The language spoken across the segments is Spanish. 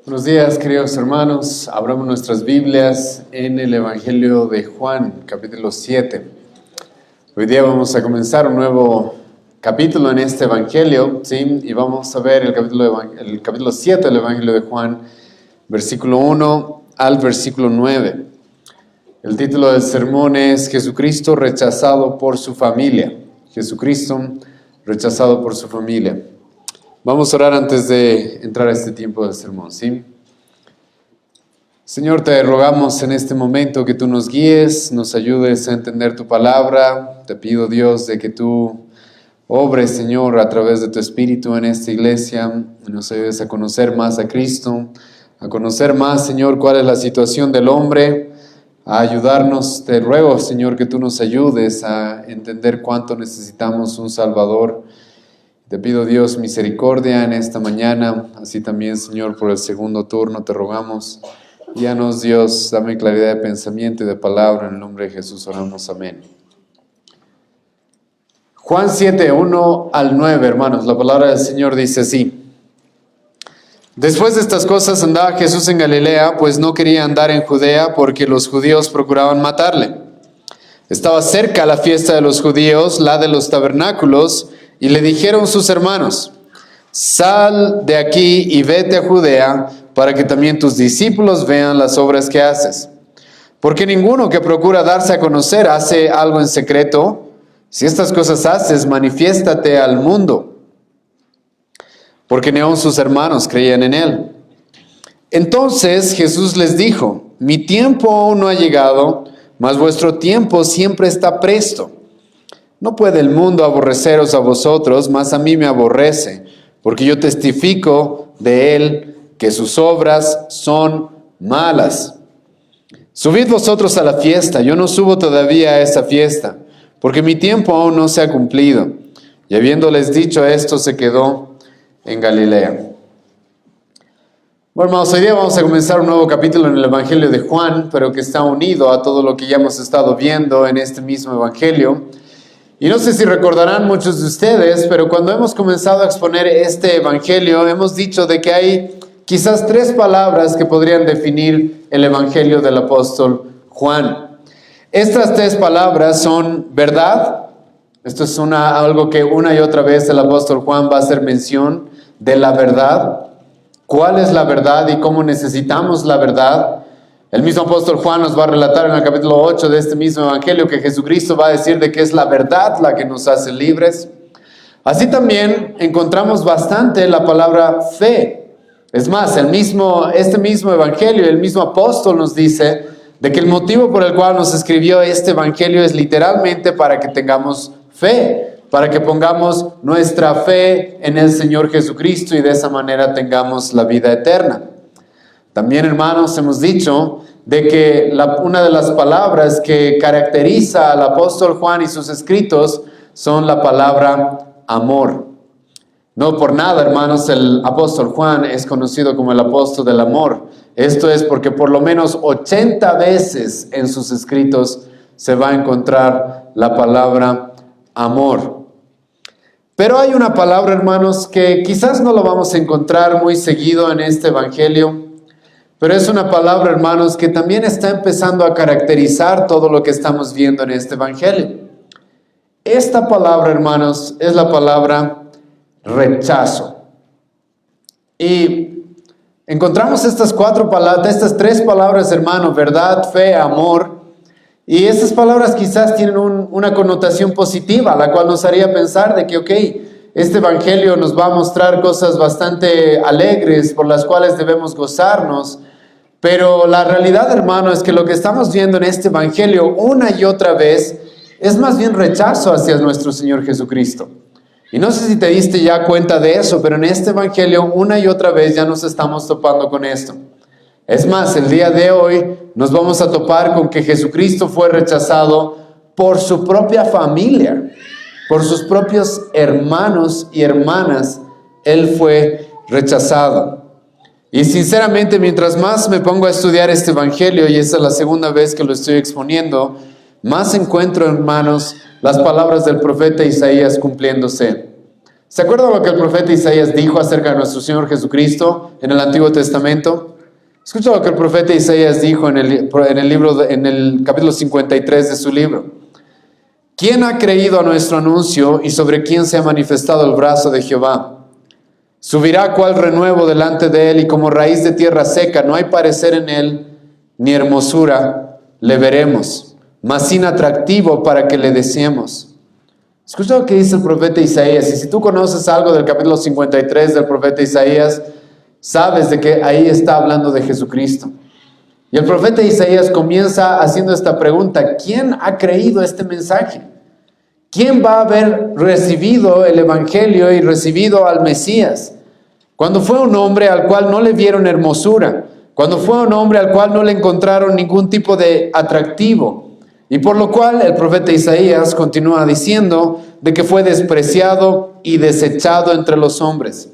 Buenos días, queridos hermanos. Abramos nuestras Biblias en el Evangelio de Juan, capítulo 7. Hoy día vamos a comenzar un nuevo capítulo en este Evangelio, ¿sí? Y vamos a ver el capítulo 7 del Evangelio de Juan, versículo 1 al versículo 9. El título del sermón es Jesucristo rechazado por su familia. Jesucristo rechazado por su familia. Vamos a orar antes de entrar a este tiempo del sermón, ¿sí? Señor, te rogamos en este momento que tú nos guíes, nos ayudes a entender tu palabra. Te pido, Dios, de que tú obres, Señor, a través de tu Espíritu en esta iglesia. Nos ayudes a conocer más a Cristo, a conocer más, Señor, cuál es la situación del hombre, a ayudarnos. Te ruego, Señor, que tú nos ayudes a entender cuánto necesitamos un Salvador. Te pido, Dios, misericordia en esta mañana, así también, Señor, por el segundo turno te rogamos. Guíanos, Dios, dame claridad de pensamiento y de palabra, en el nombre de Jesús oramos, amén. Juan 7, 1 al 9, hermanos, la palabra del Señor dice así. Después de estas cosas andaba Jesús en Galilea, pues no quería andar en Judea porque los judíos procuraban matarle. Estaba cerca la fiesta de los judíos, la de los tabernáculos, y le dijeron sus hermanos, sal de aquí y vete a Judea, para que también tus discípulos vean las obras que haces. Porque ninguno que procura darse a conocer hace algo en secreto. Si estas cosas haces, manifiéstate al mundo. Porque ni aun sus hermanos creían en él. Entonces Jesús les dijo, mi tiempo aún no ha llegado, mas vuestro tiempo siempre está presto. No puede el mundo aborreceros a vosotros, mas a mí me aborrece, porque yo testifico de él que sus obras son malas. Subid vosotros a la fiesta, yo no subo todavía a esa fiesta, porque mi tiempo aún no se ha cumplido. Y habiéndoles dicho esto, se quedó en Galilea. Bueno, hermanos, hoy día vamos a comenzar un nuevo capítulo en el Evangelio de Juan, pero que está unido a todo lo que ya hemos estado viendo en este mismo Evangelio. Y no sé si recordarán muchos de ustedes, pero cuando hemos comenzado a exponer este Evangelio, hemos dicho de que hay quizás 3 palabras que podrían definir el Evangelio del apóstol Juan. Estas 3 palabras son verdad. Esto es algo que una y otra vez el apóstol Juan va a hacer mención de la verdad. ¿Cuál es la verdad y cómo necesitamos la verdad? El mismo apóstol Juan nos va a relatar en el capítulo 8 de este mismo evangelio que Jesucristo va a decir de que es la verdad la que nos hace libres. Así también encontramos bastante la palabra fe. Es más, este mismo evangelio, el mismo apóstol nos dice de que el motivo por el cual nos escribió este evangelio es literalmente para que tengamos fe, para que pongamos nuestra fe en el Señor Jesucristo y de esa manera tengamos la vida eterna. También, hermanos, hemos dicho de que una de las palabras que caracteriza al apóstol Juan y sus escritos son la palabra amor. No por nada, hermanos, el apóstol Juan es conocido como el apóstol del amor. Esto es porque por lo menos 80 veces en sus escritos se va a encontrar la palabra amor. Pero hay una palabra, hermanos, que quizás no lo vamos a encontrar muy seguido en este evangelio. Pero es una palabra, hermanos, que también está empezando a caracterizar todo lo que estamos viendo en este evangelio. Esta palabra, hermanos, es la palabra rechazo. Y encontramos estas 3 palabras, hermanos, verdad, fe, amor. Y estas palabras quizás tienen una connotación positiva, la cual nos haría pensar de que, este evangelio nos va a mostrar cosas bastante alegres por las cuales debemos gozarnos. Pero la realidad, hermano, es que lo que estamos viendo en este evangelio una y otra vez es más bien rechazo hacia nuestro Señor Jesucristo. Y no sé si te diste ya cuenta de eso, pero en este evangelio una y otra vez ya nos estamos topando con esto. Es más, el día de hoy nos vamos a topar con que Jesucristo fue rechazado por su propia familia, por sus propios hermanos y hermanas. Él fue rechazado. Y sinceramente, mientras más me pongo a estudiar este evangelio, y esta es la segunda vez que lo estoy exponiendo, más encuentro, hermanos, las palabras del profeta Isaías cumpliéndose. ¿Se acuerdan lo que el profeta Isaías dijo acerca de nuestro Señor Jesucristo en el Antiguo Testamento? Escucha lo que el profeta Isaías dijo en el capítulo 53 de su libro. ¿Quién ha creído a nuestro anuncio y sobre quién se ha manifestado el brazo de Jehová? Subirá cual renuevo delante de él y como raíz de tierra seca, no hay parecer en él ni hermosura le veremos, mas sin atractivo para que le deseemos. Escucha lo que dice el profeta Isaías, y si tú conoces algo del capítulo 53 del profeta Isaías, sabes de que ahí está hablando de Jesucristo. Y el profeta Isaías comienza haciendo esta pregunta: ¿quién ha creído este mensaje? ¿Quién va a haber recibido el Evangelio y recibido al Mesías? Cuando fue un hombre al cual no le vieron hermosura, cuando fue un hombre al cual no le encontraron ningún tipo de atractivo. Y por lo cual el profeta Isaías continúa diciendo de que fue despreciado y desechado entre los hombres,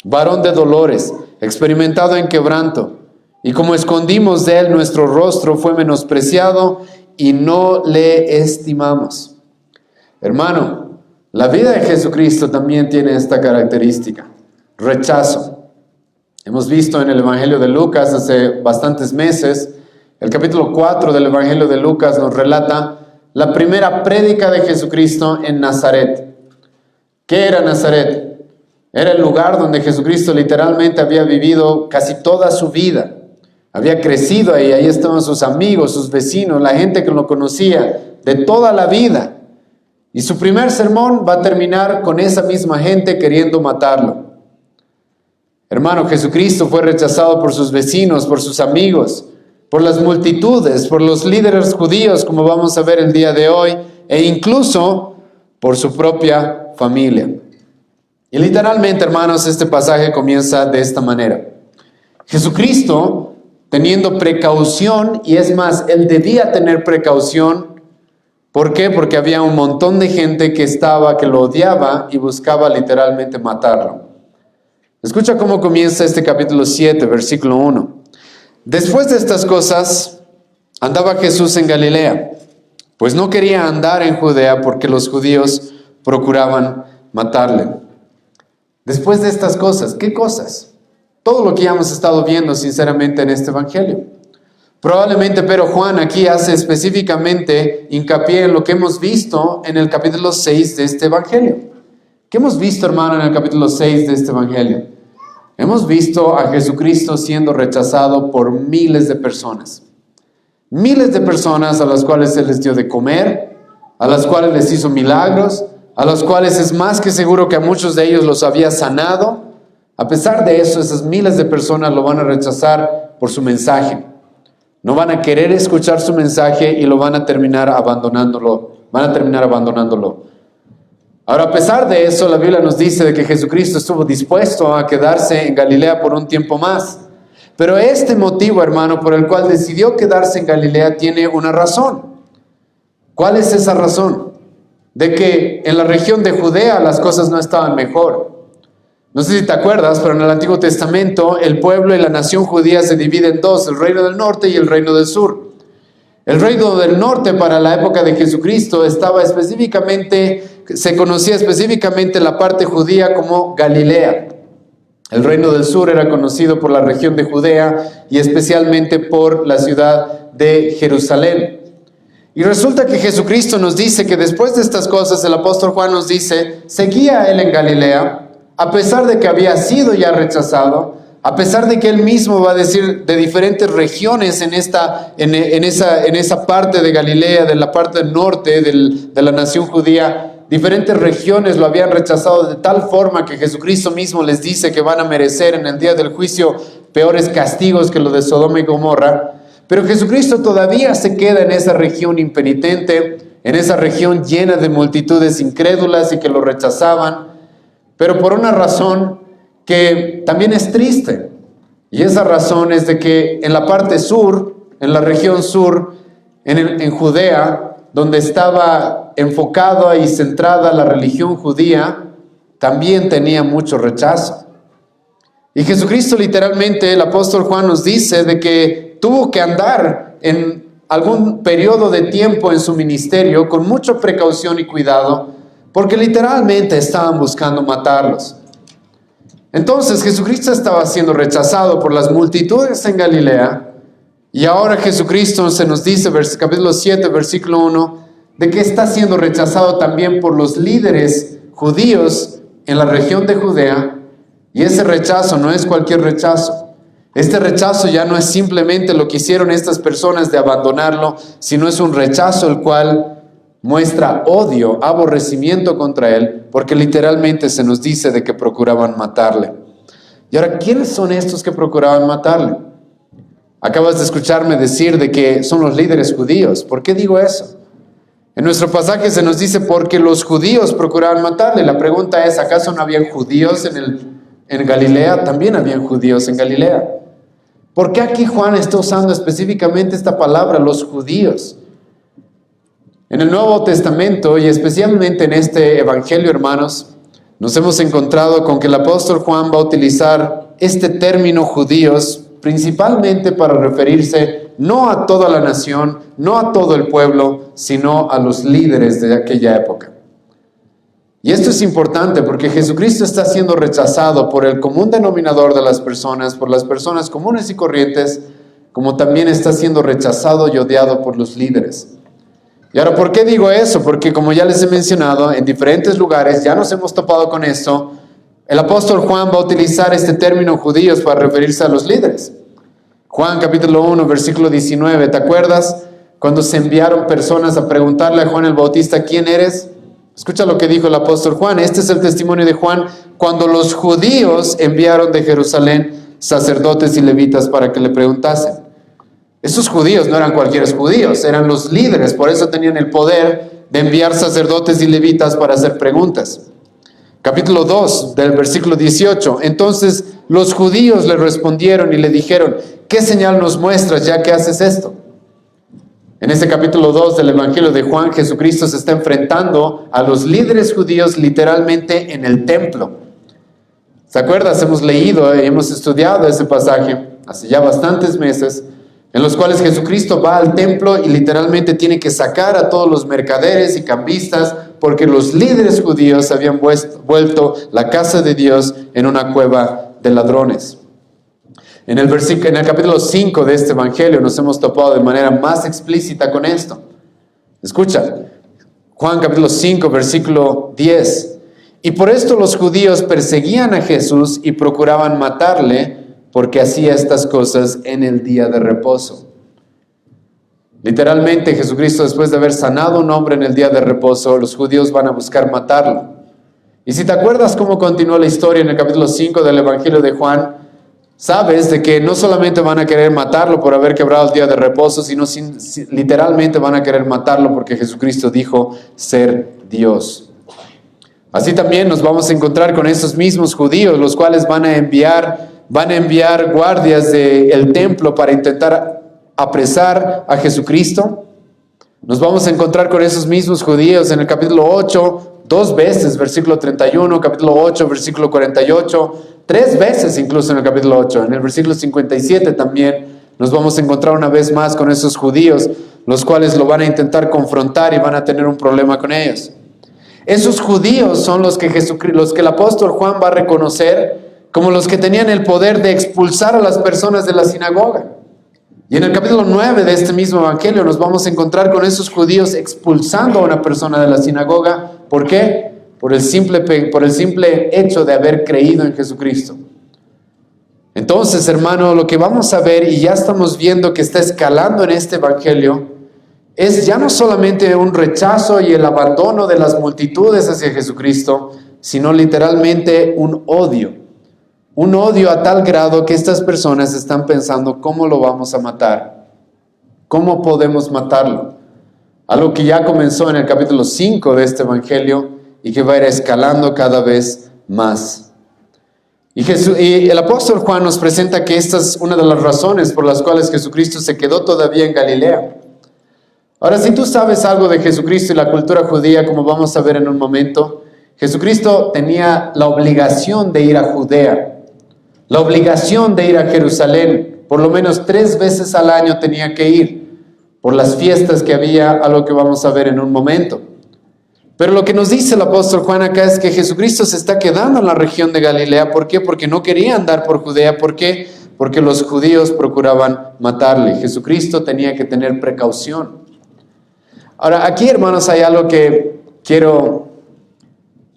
varón de dolores, experimentado en quebranto, y como escondimos de él nuestro rostro, fue menospreciado y no le estimamos. Hermano, la vida de Jesucristo también tiene esta característica: rechazo. Hemos visto en el Evangelio de Lucas hace bastantes meses, el capítulo 4 del Evangelio de Lucas nos relata la primera prédica de Jesucristo en Nazaret. ¿Qué era Nazaret? Era el lugar donde Jesucristo literalmente había vivido casi toda su vida. Había crecido ahí estaban sus amigos, sus vecinos, la gente que lo conocía de toda la vida. Y su primer sermón va a terminar con esa misma gente queriendo matarlo. Hermano, Jesucristo fue rechazado por sus vecinos, por sus amigos, por las multitudes, por los líderes judíos, como vamos a ver el día de hoy, e incluso por su propia familia. Y literalmente, hermanos, este pasaje comienza de esta manera. Jesucristo, teniendo precaución, y es más, él debía tener precaución. ¿Por qué? Porque había un montón de gente que lo odiaba y buscaba literalmente matarlo. Escucha cómo comienza este capítulo 7, versículo 1. Después de estas cosas, andaba Jesús en Galilea, pues no quería andar en Judea porque los judíos procuraban matarle. Después de estas cosas, ¿qué cosas? Todo lo que ya hemos estado viendo sinceramente en este evangelio. Probablemente, pero Juan aquí hace específicamente hincapié en lo que hemos visto en el capítulo 6 de este evangelio. ¿Qué hemos visto, hermano, en el capítulo 6 de este evangelio? Hemos visto a Jesucristo siendo rechazado por miles de personas. Miles de personas a las cuales Él les dio de comer, a las cuales les hizo milagros, a los cuales es más que seguro que a muchos de ellos los había sanado. A pesar de eso, esas miles de personas lo van a rechazar por su mensaje. No van a querer escuchar su mensaje y lo van a terminar abandonándolo. Ahora, a pesar de eso, la Biblia nos dice de que Jesucristo estuvo dispuesto a quedarse en Galilea por un tiempo más. Pero este motivo, hermano, por el cual decidió quedarse en Galilea tiene una razón. ¿Cuál es esa razón? De que en la región de Judea las cosas no estaban mejor. No sé si te acuerdas, pero en el Antiguo Testamento el pueblo y la nación judía se dividen en dos: el reino del norte y el reino del sur. El reino del norte para la época de Jesucristo se conocía específicamente la parte judía como Galilea. El reino del sur era conocido por la región de Judea y especialmente por la ciudad de Jerusalén. Y resulta que Jesucristo nos dice que después de estas cosas, el apóstol Juan nos dice, seguía él en Galilea, a pesar de que había sido ya rechazado, a pesar de que él mismo va a decir de diferentes regiones en esa parte de Galilea, de la parte norte de la nación judía, diferentes regiones lo habían rechazado de tal forma que Jesucristo mismo les dice que van a merecer en el día del juicio peores castigos que los de Sodoma y Gomorra. Pero Jesucristo todavía se queda en esa región impenitente, en esa región llena de multitudes incrédulas y que lo rechazaban, pero por una razón que también es triste. Y esa razón es de que en la parte sur, en la región sur, en Judea, donde estaba enfocada y centrada la religión judía, también tenía mucho rechazo. Y Jesucristo literalmente, el apóstol Juan nos dice de que tuvo que andar en algún periodo de tiempo en su ministerio con mucha precaución y cuidado, porque literalmente estaban buscando matarlos. Entonces Jesucristo estaba siendo rechazado por las multitudes en Galilea, y ahora Jesucristo se nos dice, capítulo 7, versículo 1, de que está siendo rechazado también por los líderes judíos en la región de Judea, y ese rechazo no es cualquier rechazo. Este rechazo ya no es simplemente lo que hicieron estas personas de abandonarlo, sino es un rechazo el cual muestra odio, aborrecimiento contra él, porque literalmente se nos dice de que procuraban matarle. Y ahora, ¿quiénes son estos que procuraban matarle? Acabas de escucharme decir de que son los líderes judíos. ¿Por qué digo eso? En nuestro pasaje se nos dice porque los judíos procuraban matarle. La pregunta es, ¿acaso no habían judíos en Galilea? También habían judíos en Galilea. ¿Por qué aquí Juan está usando específicamente esta palabra, los judíos? En el Nuevo Testamento, y especialmente en este Evangelio, hermanos, nos hemos encontrado con que el apóstol Juan va a utilizar este término judíos principalmente para referirse no a toda la nación, no a todo el pueblo, sino a los líderes de aquella época. Y esto es importante porque Jesucristo está siendo rechazado por el común denominador de las personas, por las personas comunes y corrientes, como también está siendo rechazado y odiado por los líderes. Y ahora, ¿por qué digo eso? Porque como ya les he mencionado, en diferentes lugares ya nos hemos topado con esto. El apóstol Juan va a utilizar este término judíos para referirse a los líderes. Juan capítulo 1, versículo 19, ¿te acuerdas? Cuando se enviaron personas a preguntarle a Juan el Bautista, ¿quién eres? Escucha lo que dijo el apóstol Juan. Este es el testimonio de Juan cuando los judíos enviaron de Jerusalén sacerdotes y levitas para que le preguntasen. Esos judíos no eran cualquier judíos, eran los líderes, por eso tenían el poder de enviar sacerdotes y levitas para hacer preguntas. Capítulo 2 del versículo 18. Entonces los judíos le respondieron y le dijeron, ¿qué señal nos muestras ya que haces esto? En este capítulo 2 del Evangelio de Juan, Jesucristo se está enfrentando a los líderes judíos literalmente en el templo. ¿Se acuerdas? Hemos leído y hemos estudiado ese pasaje hace ya bastantes meses, en los cuales Jesucristo va al templo y literalmente tiene que sacar a todos los mercaderes y cambistas porque los líderes judíos habían vuelto la casa de Dios en una cueva de ladrones. En el capítulo 5 de este Evangelio nos hemos topado de manera más explícita con esto. Escucha, Juan capítulo 5, versículo 10. Y por esto los judíos perseguían a Jesús y procuraban matarle porque hacía estas cosas en el día de reposo. Literalmente Jesucristo, después de haber sanado a un hombre en el día de reposo, los judíos van a buscar matarlo. Y si te acuerdas cómo continuó la historia en el capítulo 5 del Evangelio de Juan, sabes de que no solamente van a querer matarlo por haber quebrado el día de reposo, sino literalmente van a querer matarlo porque Jesucristo dijo ser Dios. Así también nos vamos a encontrar con esos mismos judíos, los cuales van a enviar guardias del templo para intentar apresar a Jesucristo. Nos vamos a encontrar con esos mismos judíos en el capítulo 8, 2 veces, versículo 31, capítulo 8, versículo 48, 3 veces incluso en el capítulo 8. En el versículo 57 también nos vamos a encontrar una vez más con esos judíos, los cuales lo van a intentar confrontar y van a tener un problema con ellos. Esos judíos son los que el apóstol Juan va a reconocer como los que tenían el poder de expulsar a las personas de la sinagoga. Y en el capítulo 9 de este mismo evangelio nos vamos a encontrar con esos judíos expulsando a una persona de la sinagoga. ¿Por qué? Por el simple hecho de haber creído en Jesucristo. Entonces, hermano, lo que vamos a ver, y ya estamos viendo que está escalando en este evangelio, es ya no solamente un rechazo y el abandono de las multitudes hacia Jesucristo, sino literalmente un odio. Un odio a tal grado que estas personas están pensando, ¿cómo lo vamos a matar? ¿Cómo podemos matarlo? Algo que ya comenzó en el capítulo 5 de este evangelio y que va a ir escalando cada vez más. Y el apóstol Juan nos presenta que esta es una de las razones por las cuales Jesucristo se quedó todavía en Galilea. Ahora, si tú sabes algo de Jesucristo y la cultura judía, como vamos a ver en un momento, Jesucristo tenía la obligación de ir a Judea. La obligación de ir a Jerusalén, por lo menos 3 veces al año tenía que ir, por las fiestas que había, a lo que vamos a ver en un momento. Pero lo que nos dice el apóstol Juan acá es que Jesucristo se está quedando en la región de Galilea. ¿Por qué? Porque no quería andar por Judea. ¿Por qué? Porque los judíos procuraban matarle. Jesucristo tenía que tener precaución. Ahora, aquí, hermanos, hay algo que quiero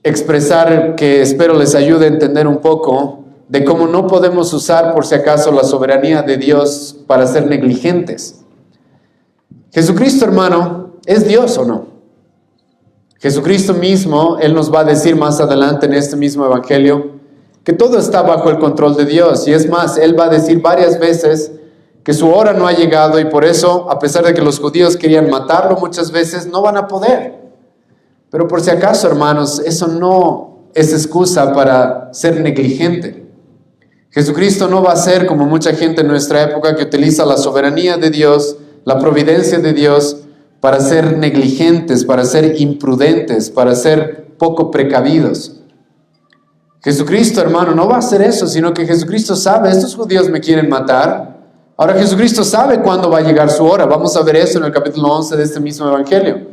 expresar que espero les ayude a entender un poco de cómo no podemos usar, por si acaso, la soberanía de Dios para ser negligentes. Jesucristo, hermano, ¿es Dios o no? Jesucristo mismo, Él nos va a decir más adelante en este mismo evangelio que todo está bajo el control de Dios. Y es más, Él va a decir varias veces que su hora no ha llegado y por eso, a pesar de que los judíos querían matarlo muchas veces, no van a poder. Pero por si acaso, hermanos, eso no es excusa para ser negligente. Jesucristo no va a ser como mucha gente en nuestra época que utiliza la soberanía de Dios, la providencia de Dios, para ser negligentes, para ser imprudentes, para ser poco precavidos. Jesucristo, hermano, no va a hacer eso, sino que Jesucristo sabe, estos judíos me quieren matar. Ahora Jesucristo sabe cuándo va a llegar su hora. Vamos a ver eso en el capítulo 11 de este mismo evangelio.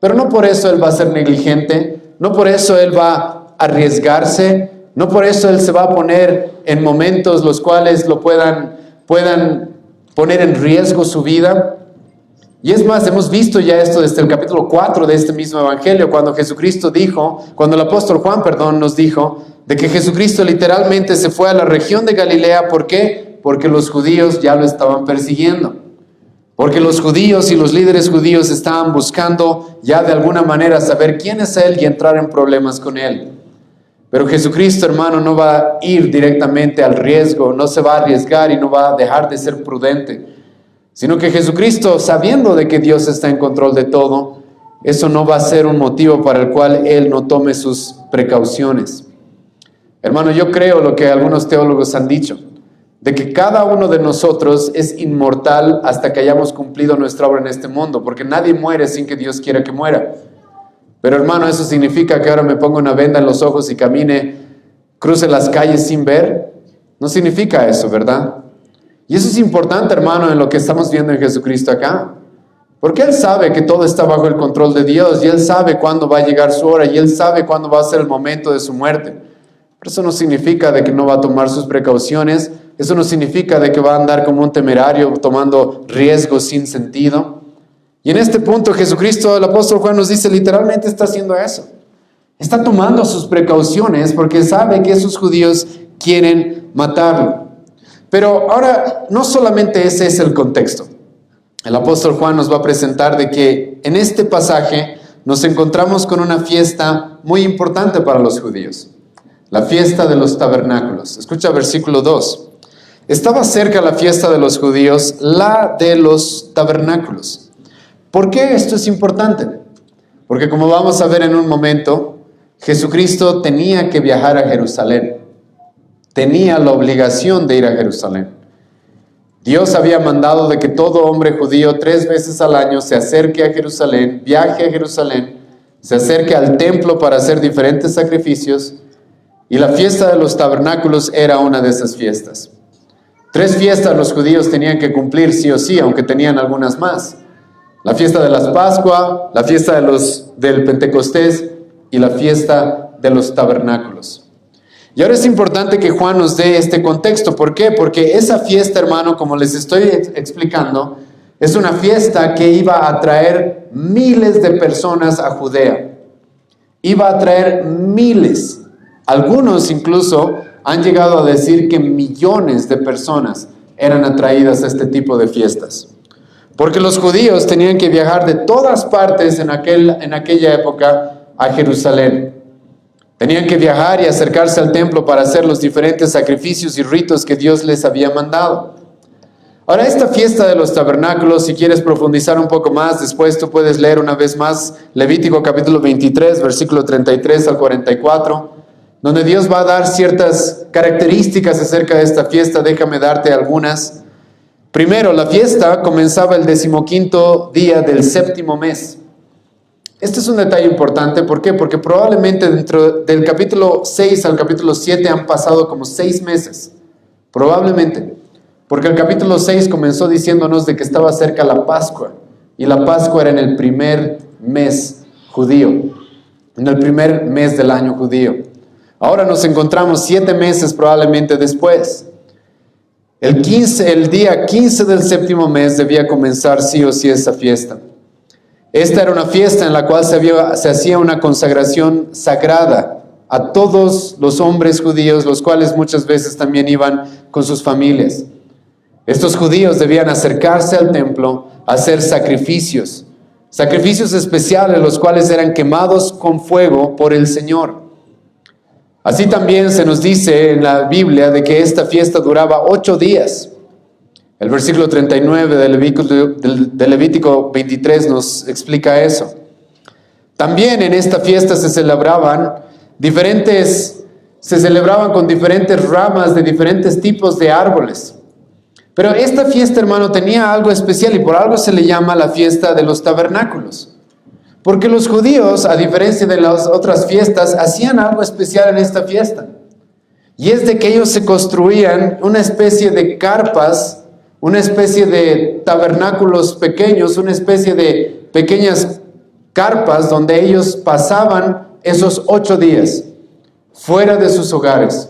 Pero no por eso Él va a ser negligente, no por eso Él va a arriesgarse, no por eso Él se va a poner en momentos los cuales lo puedan poner en riesgo su vida. Y es más, hemos visto ya esto desde el capítulo 4 de este mismo evangelio, cuando el apóstol Juan, nos dijo, de que Jesucristo literalmente se fue a la región de Galilea. ¿Por qué? Porque los judíos ya lo estaban persiguiendo. Porque los judíos y los líderes judíos estaban buscando ya de alguna manera saber quién es Él y entrar en problemas con Él. Pero Jesucristo, hermano, no va a ir directamente al riesgo, no se va a arriesgar y no va a dejar de ser prudente. Sino que Jesucristo, sabiendo de que Dios está en control de todo, eso no va a ser un motivo para el cual Él no tome sus precauciones. Hermano, yo creo lo que algunos teólogos han dicho, de que cada uno de nosotros es inmortal hasta que hayamos cumplido nuestra obra en este mundo, porque nadie muere sin que Dios quiera que muera. Pero hermano, ¿eso significa que ahora me ponga una venda en los ojos y cruce las calles sin ver? No significa eso, ¿verdad? Y eso es importante, hermano, en lo que estamos viendo en Jesucristo acá. Porque Él sabe que todo está bajo el control de Dios, y Él sabe cuándo va a llegar su hora, y Él sabe cuándo va a ser el momento de su muerte. Pero eso no significa de que no va a tomar sus precauciones, eso no significa de que va a andar como un temerario tomando riesgos sin sentido. Y en este punto Jesucristo, el apóstol Juan nos dice, literalmente está haciendo eso. Está tomando sus precauciones porque sabe que esos judíos quieren matarlo. Pero ahora, no solamente ese es el contexto. El apóstol Juan nos va a presentar de que en este pasaje nos encontramos con una fiesta muy importante para los judíos. La fiesta de los tabernáculos. Escucha versículo 2. Estaba cerca la fiesta de los judíos, la de los tabernáculos. ¿Por qué esto es importante? Porque como vamos a ver en un momento, Jesucristo tenía que viajar a Jerusalén. Tenía la obligación de ir a Jerusalén. Dios había mandado de que todo hombre judío 3 veces al año se acerque a Jerusalén, viaje a Jerusalén, se acerque al templo para hacer diferentes sacrificios, y la fiesta de los tabernáculos era una de esas fiestas. 3 fiestas los judíos tenían que cumplir sí o sí, aunque tenían algunas más. La fiesta de las Pascua, la fiesta del Pentecostés y la fiesta de los tabernáculos. Y ahora es importante que Juan nos dé este contexto. ¿Por qué? Porque esa fiesta, hermano, como les estoy explicando, es una fiesta que iba a atraer miles de personas a Judea. Iba a atraer miles. Algunos incluso han llegado a decir que millones de personas eran atraídas a este tipo de fiestas. Porque los judíos tenían que viajar de todas partes en aquella época a Jerusalén. Tenían que viajar y acercarse al templo para hacer los diferentes sacrificios y ritos que Dios les había mandado. Ahora, esta fiesta de los tabernáculos, si quieres profundizar un poco más, después tú puedes leer una vez más Levítico capítulo 23, versículo 33 al 44, donde Dios va a dar ciertas características acerca de esta fiesta. Déjame darte algunas. Primero, la fiesta comenzaba el 15º día del 7º mes. Este es un detalle importante. ¿Por qué? Porque probablemente dentro del capítulo 6 al capítulo 7 han pasado como 6 meses. Probablemente. Porque el capítulo 6 comenzó diciéndonos de que estaba cerca la Pascua. Y la Pascua era en el primer mes judío. en el primer mes del año judío. Ahora nos encontramos 7 meses probablemente después. El día 15 del séptimo mes debía comenzar sí o sí esa fiesta. Esta era una fiesta en la cual se hacía una consagración sagrada a todos los hombres judíos, los cuales muchas veces también iban con sus familias. Estos judíos debían acercarse al templo a hacer sacrificios especiales, los cuales eran quemados con fuego por el Señor. Así también se nos dice en la Biblia de que esta fiesta duraba 8 días. El versículo 39 de Levítico 23 nos explica eso. También en esta fiesta se celebraban con diferentes ramas de diferentes tipos de árboles. Pero esta fiesta, hermano, tenía algo especial y por algo se le llama la fiesta de los tabernáculos. Porque los judíos, a diferencia de las otras fiestas, hacían algo especial en esta fiesta. Y es de que ellos se construían una especie de carpas, una especie de tabernáculos pequeños, una especie de pequeñas carpas donde ellos pasaban esos 8 días fuera de sus hogares.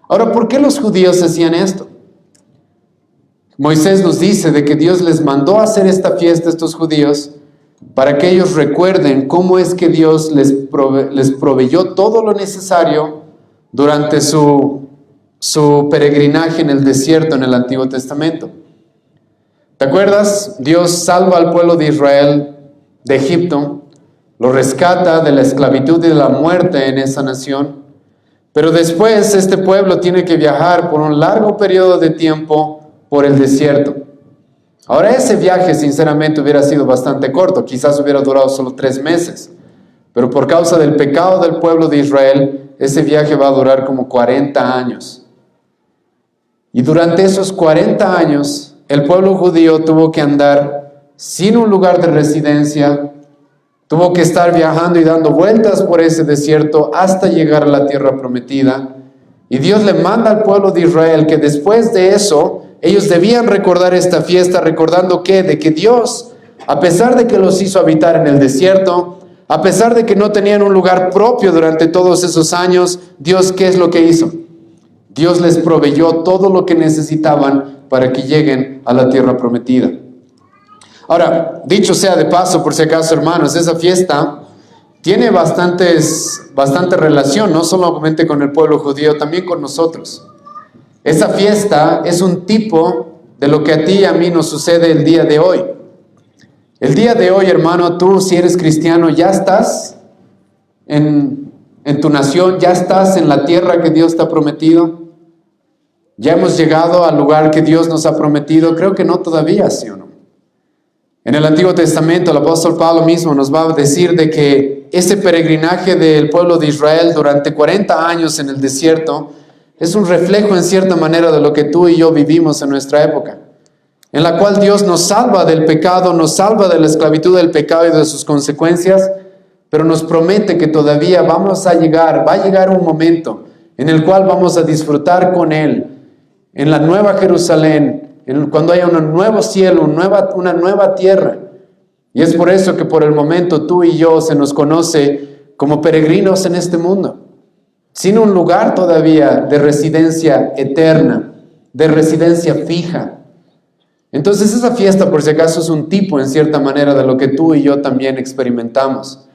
Ahora, ¿por qué los judíos hacían esto? Moisés nos dice de que Dios les mandó a hacer esta fiesta a estos judíos para que ellos recuerden cómo es que Dios les proveyó todo lo necesario durante su peregrinaje en el desierto en el Antiguo Testamento. ¿Te acuerdas? Dios salva al pueblo de Israel de Egipto, lo rescata de la esclavitud y de la muerte en esa nación, pero después este pueblo tiene que viajar por un largo periodo de tiempo por el desierto. Ahora ese viaje sinceramente hubiera sido bastante corto, quizás hubiera durado solo 3 meses, pero por causa del pecado del pueblo de Israel, ese viaje va a durar como 40 años. Y durante esos 40 años, el pueblo judío tuvo que andar sin un lugar de residencia, tuvo que estar viajando y dando vueltas por ese desierto hasta llegar a la tierra prometida. Y Dios le manda al pueblo de Israel que después de eso, ellos debían recordar esta fiesta, recordando de que Dios, a pesar de que los hizo habitar en el desierto, a pesar de que no tenían un lugar propio durante todos esos años, Dios, ¿qué es lo que hizo? Dios les proveyó todo lo que necesitaban para que lleguen a la tierra prometida. Ahora, dicho sea de paso, por si acaso, hermanos, esa fiesta tiene bastante relación, no solamente con el pueblo judío, también con nosotros. Esa fiesta es un tipo de lo que a ti y a mí nos sucede el día de hoy. El día de hoy, hermano, tú, si eres cristiano, ya estás en tu nación, ya estás en la tierra que Dios te ha prometido. Ya hemos llegado al lugar que Dios nos ha prometido. Creo que no todavía, ¿sí o no? En el Antiguo Testamento, el apóstol Pablo mismo nos va a decir de que ese peregrinaje del pueblo de Israel durante 40 años en el desierto es un reflejo en cierta manera de lo que tú y yo vivimos en nuestra época, en la cual Dios nos salva del pecado, nos salva de la esclavitud del pecado y de sus consecuencias, pero nos promete que todavía va a llegar un momento en el cual vamos a disfrutar con Él, en la nueva Jerusalén, cuando haya un nuevo cielo, una nueva tierra. Y es por eso que por el momento tú y yo se nos conoce como peregrinos en este mundo, sin un lugar todavía de residencia eterna, de residencia fija. Entonces esa fiesta, por si acaso, es un tipo en cierta manera de lo que tú y yo también experimentamos.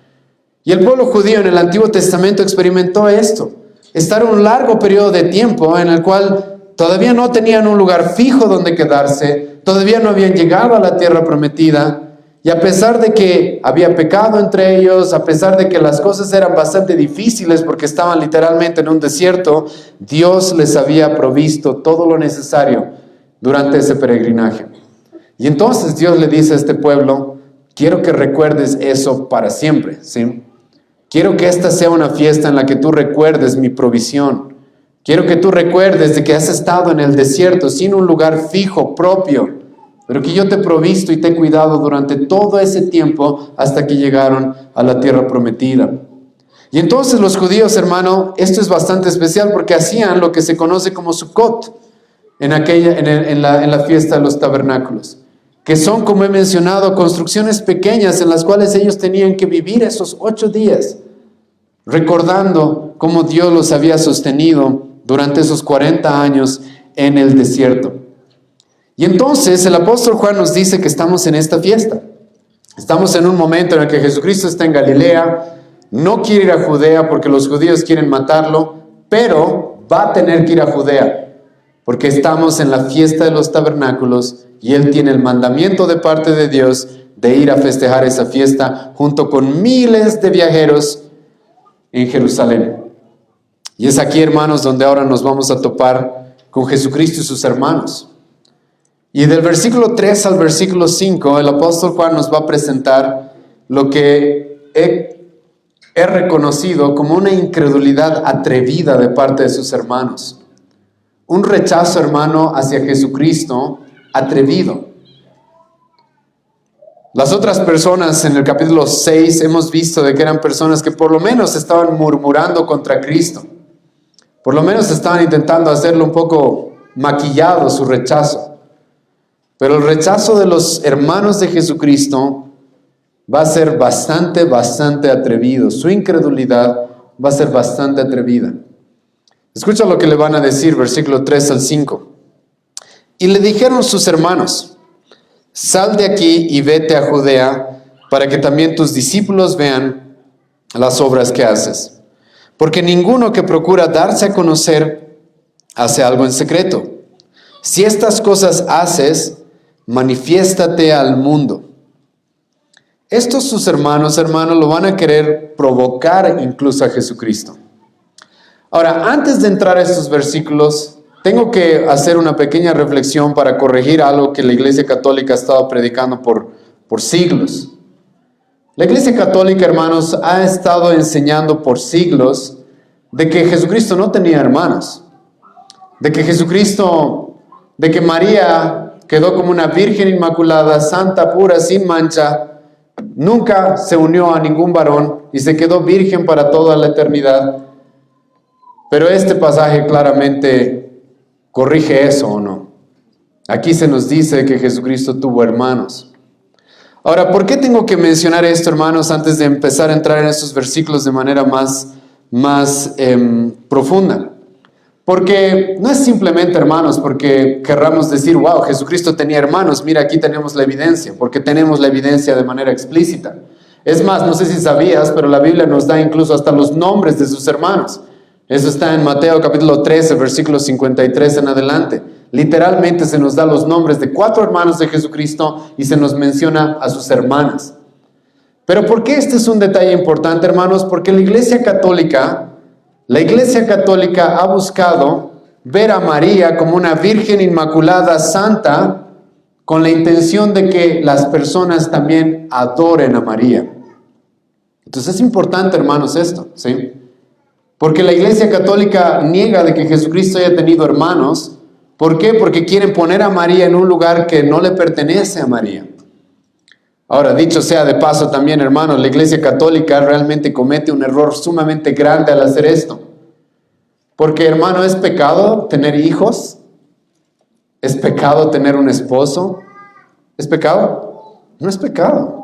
Y el pueblo judío en el Antiguo Testamento experimentó esto, estar un largo periodo de tiempo en el cual todavía no tenían un lugar fijo donde quedarse, todavía no habían llegado a la tierra prometida, y a pesar de que había pecado entre ellos, a pesar de que las cosas eran bastante difíciles porque estaban literalmente en un desierto, Dios les había provisto todo lo necesario durante ese peregrinaje. Y entonces Dios le dice a este pueblo, quiero que recuerdes eso para siempre, ¿sí? Quiero que esta sea una fiesta en la que tú recuerdes mi provisión. Quiero que tú recuerdes de que has estado en el desierto sin un lugar fijo, propio, pero que yo te he provisto y te he cuidado durante todo ese tiempo hasta que llegaron a la tierra prometida. Y entonces los judíos, hermano, esto es bastante especial porque hacían lo que se conoce como Sukkot en la fiesta de los tabernáculos. que son, como he mencionado, construcciones pequeñas en las cuales ellos tenían que vivir esos 8 días, recordando cómo Dios los había sostenido durante esos 40 años en el desierto. Y entonces el apóstol Juan nos dice que estamos en esta fiesta. Estamos en un momento en el que Jesucristo está en Galilea, no quiere ir a Judea porque los judíos quieren matarlo, pero va a tener que ir a Judea, porque estamos en la fiesta de los tabernáculos y Él tiene el mandamiento de parte de Dios de ir a festejar esa fiesta junto con miles de viajeros en Jerusalén. Y es aquí, hermanos, donde ahora nos vamos a topar con Jesucristo y sus hermanos. Y del versículo 3 al versículo 5, el apóstol Juan nos va a presentar lo que he reconocido como una incredulidad atrevida de parte de sus hermanos. Un rechazo, hermano, hacia Jesucristo atrevido. Las otras personas en el capítulo 6 hemos visto de que eran personas que por lo menos estaban murmurando contra Cristo. Por lo menos estaban intentando hacerlo un poco maquillado su rechazo. Pero el rechazo de los hermanos de Jesucristo va a ser bastante atrevido. Su incredulidad va a ser bastante atrevida. Escucha lo que le van a decir, versículo 3 al 5. Y le dijeron sus hermanos: sal de aquí y vete a Judea, para que también tus discípulos vean las obras que haces. Porque ninguno que procura darse a conocer hace algo en secreto. Si estas cosas haces, manifiéstate al mundo. Estos sus hermanos, lo van a querer provocar incluso a Jesucristo. Ahora, antes de entrar a estos versículos, tengo que hacer una pequeña reflexión para corregir algo que la Iglesia Católica ha estado predicando por siglos. La Iglesia Católica, hermanos, ha estado enseñando por siglos de que Jesucristo no tenía hermanos, de que María quedó como una virgen inmaculada, santa, pura, sin mancha, nunca se unió a ningún varón y se quedó virgen para toda la eternidad. Pero este pasaje claramente corrige eso, ¿o no? Aquí se nos dice que Jesucristo tuvo hermanos. Ahora, ¿por qué tengo que mencionar esto, hermanos, antes de empezar a entrar en estos versículos de manera más profunda? Porque no es simplemente, hermanos, porque querramos decir, wow, Jesucristo tenía hermanos. Mira, aquí tenemos la evidencia, porque tenemos la evidencia de manera explícita. Es más, no sé si sabías, pero la Biblia nos da incluso hasta los nombres de sus hermanos. Eso está en Mateo capítulo 13, versículo 53 en adelante. Literalmente se nos da los nombres de 4 hermanos de Jesucristo y se nos menciona a sus hermanas. Pero ¿por qué este es un detalle importante, hermanos? Porque la Iglesia Católica ha buscado ver a María como una virgen inmaculada, santa, con la intención de que las personas también adoren a María. Entonces es importante, hermanos, esto, ¿sí? Porque la Iglesia Católica niega de que Jesucristo haya tenido hermanos. ¿Por qué? Porque quieren poner a María en un lugar que no le pertenece a María. Ahora, dicho sea de paso también, hermanos, la Iglesia Católica realmente comete un error sumamente grande al hacer esto. Porque, hermano, ¿es pecado tener hijos? ¿Es pecado tener un esposo? ¿Es pecado? No es pecado.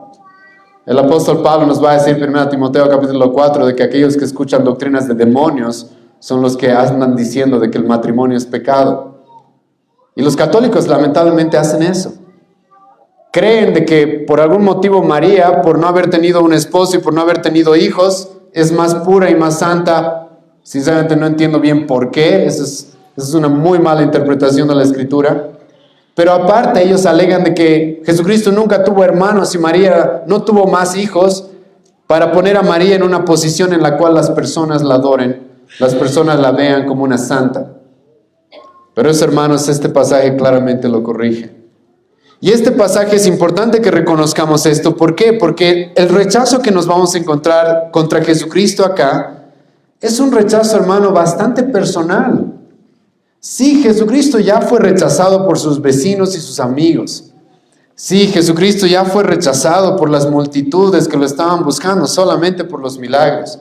El apóstol Pablo nos va a decir, 1 Timoteo capítulo 4, de que aquellos que escuchan doctrinas de demonios son los que andan diciendo de que el matrimonio es pecado. Y los católicos lamentablemente hacen eso. Creen de que por algún motivo María, por no haber tenido un esposo y por no haber tenido hijos, es más pura y más santa. Sinceramente no entiendo bien por qué. Esa es una muy mala interpretación de la Escritura. Pero aparte ellos alegan de que Jesucristo nunca tuvo hermanos y María no tuvo más hijos, para poner a María en una posición en la cual las personas la adoren, las personas la vean como una santa. Pero eso, hermanos, este pasaje claramente lo corrige. Y este pasaje es importante que reconozcamos esto. ¿Por qué? Porque el rechazo que nos vamos a encontrar contra Jesucristo acá es un rechazo, hermano, bastante personal. Sí, Jesucristo ya fue rechazado por sus vecinos y sus amigos. Sí, Jesucristo ya fue rechazado por las multitudes que lo estaban buscando solamente por los milagros.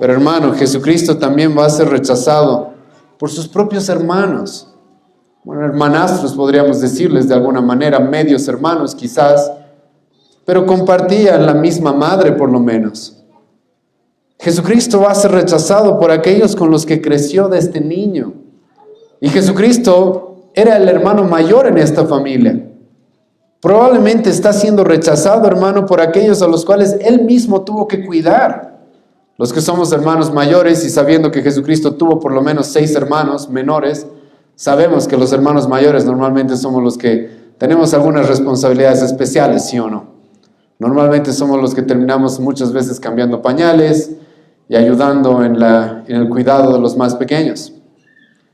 Pero, hermano, Jesucristo también va a ser rechazado por sus propios hermanos. bueno, hermanastros podríamos decirles de alguna manera, medios hermanos quizás, pero compartían la misma madre por lo menos. Jesucristo va a ser rechazado por aquellos con los que creció desde niño. Y Jesucristo era el hermano mayor en esta familia. Probablemente está siendo rechazado, hermano, por aquellos a los cuales él mismo tuvo que cuidar. Los que somos hermanos mayores y sabiendo que Jesucristo tuvo por lo menos 6 hermanos menores, sabemos que los hermanos mayores normalmente somos los que tenemos algunas responsabilidades especiales, ¿sí o no? Normalmente somos los que terminamos muchas veces cambiando pañales y ayudando en el cuidado de los más pequeños.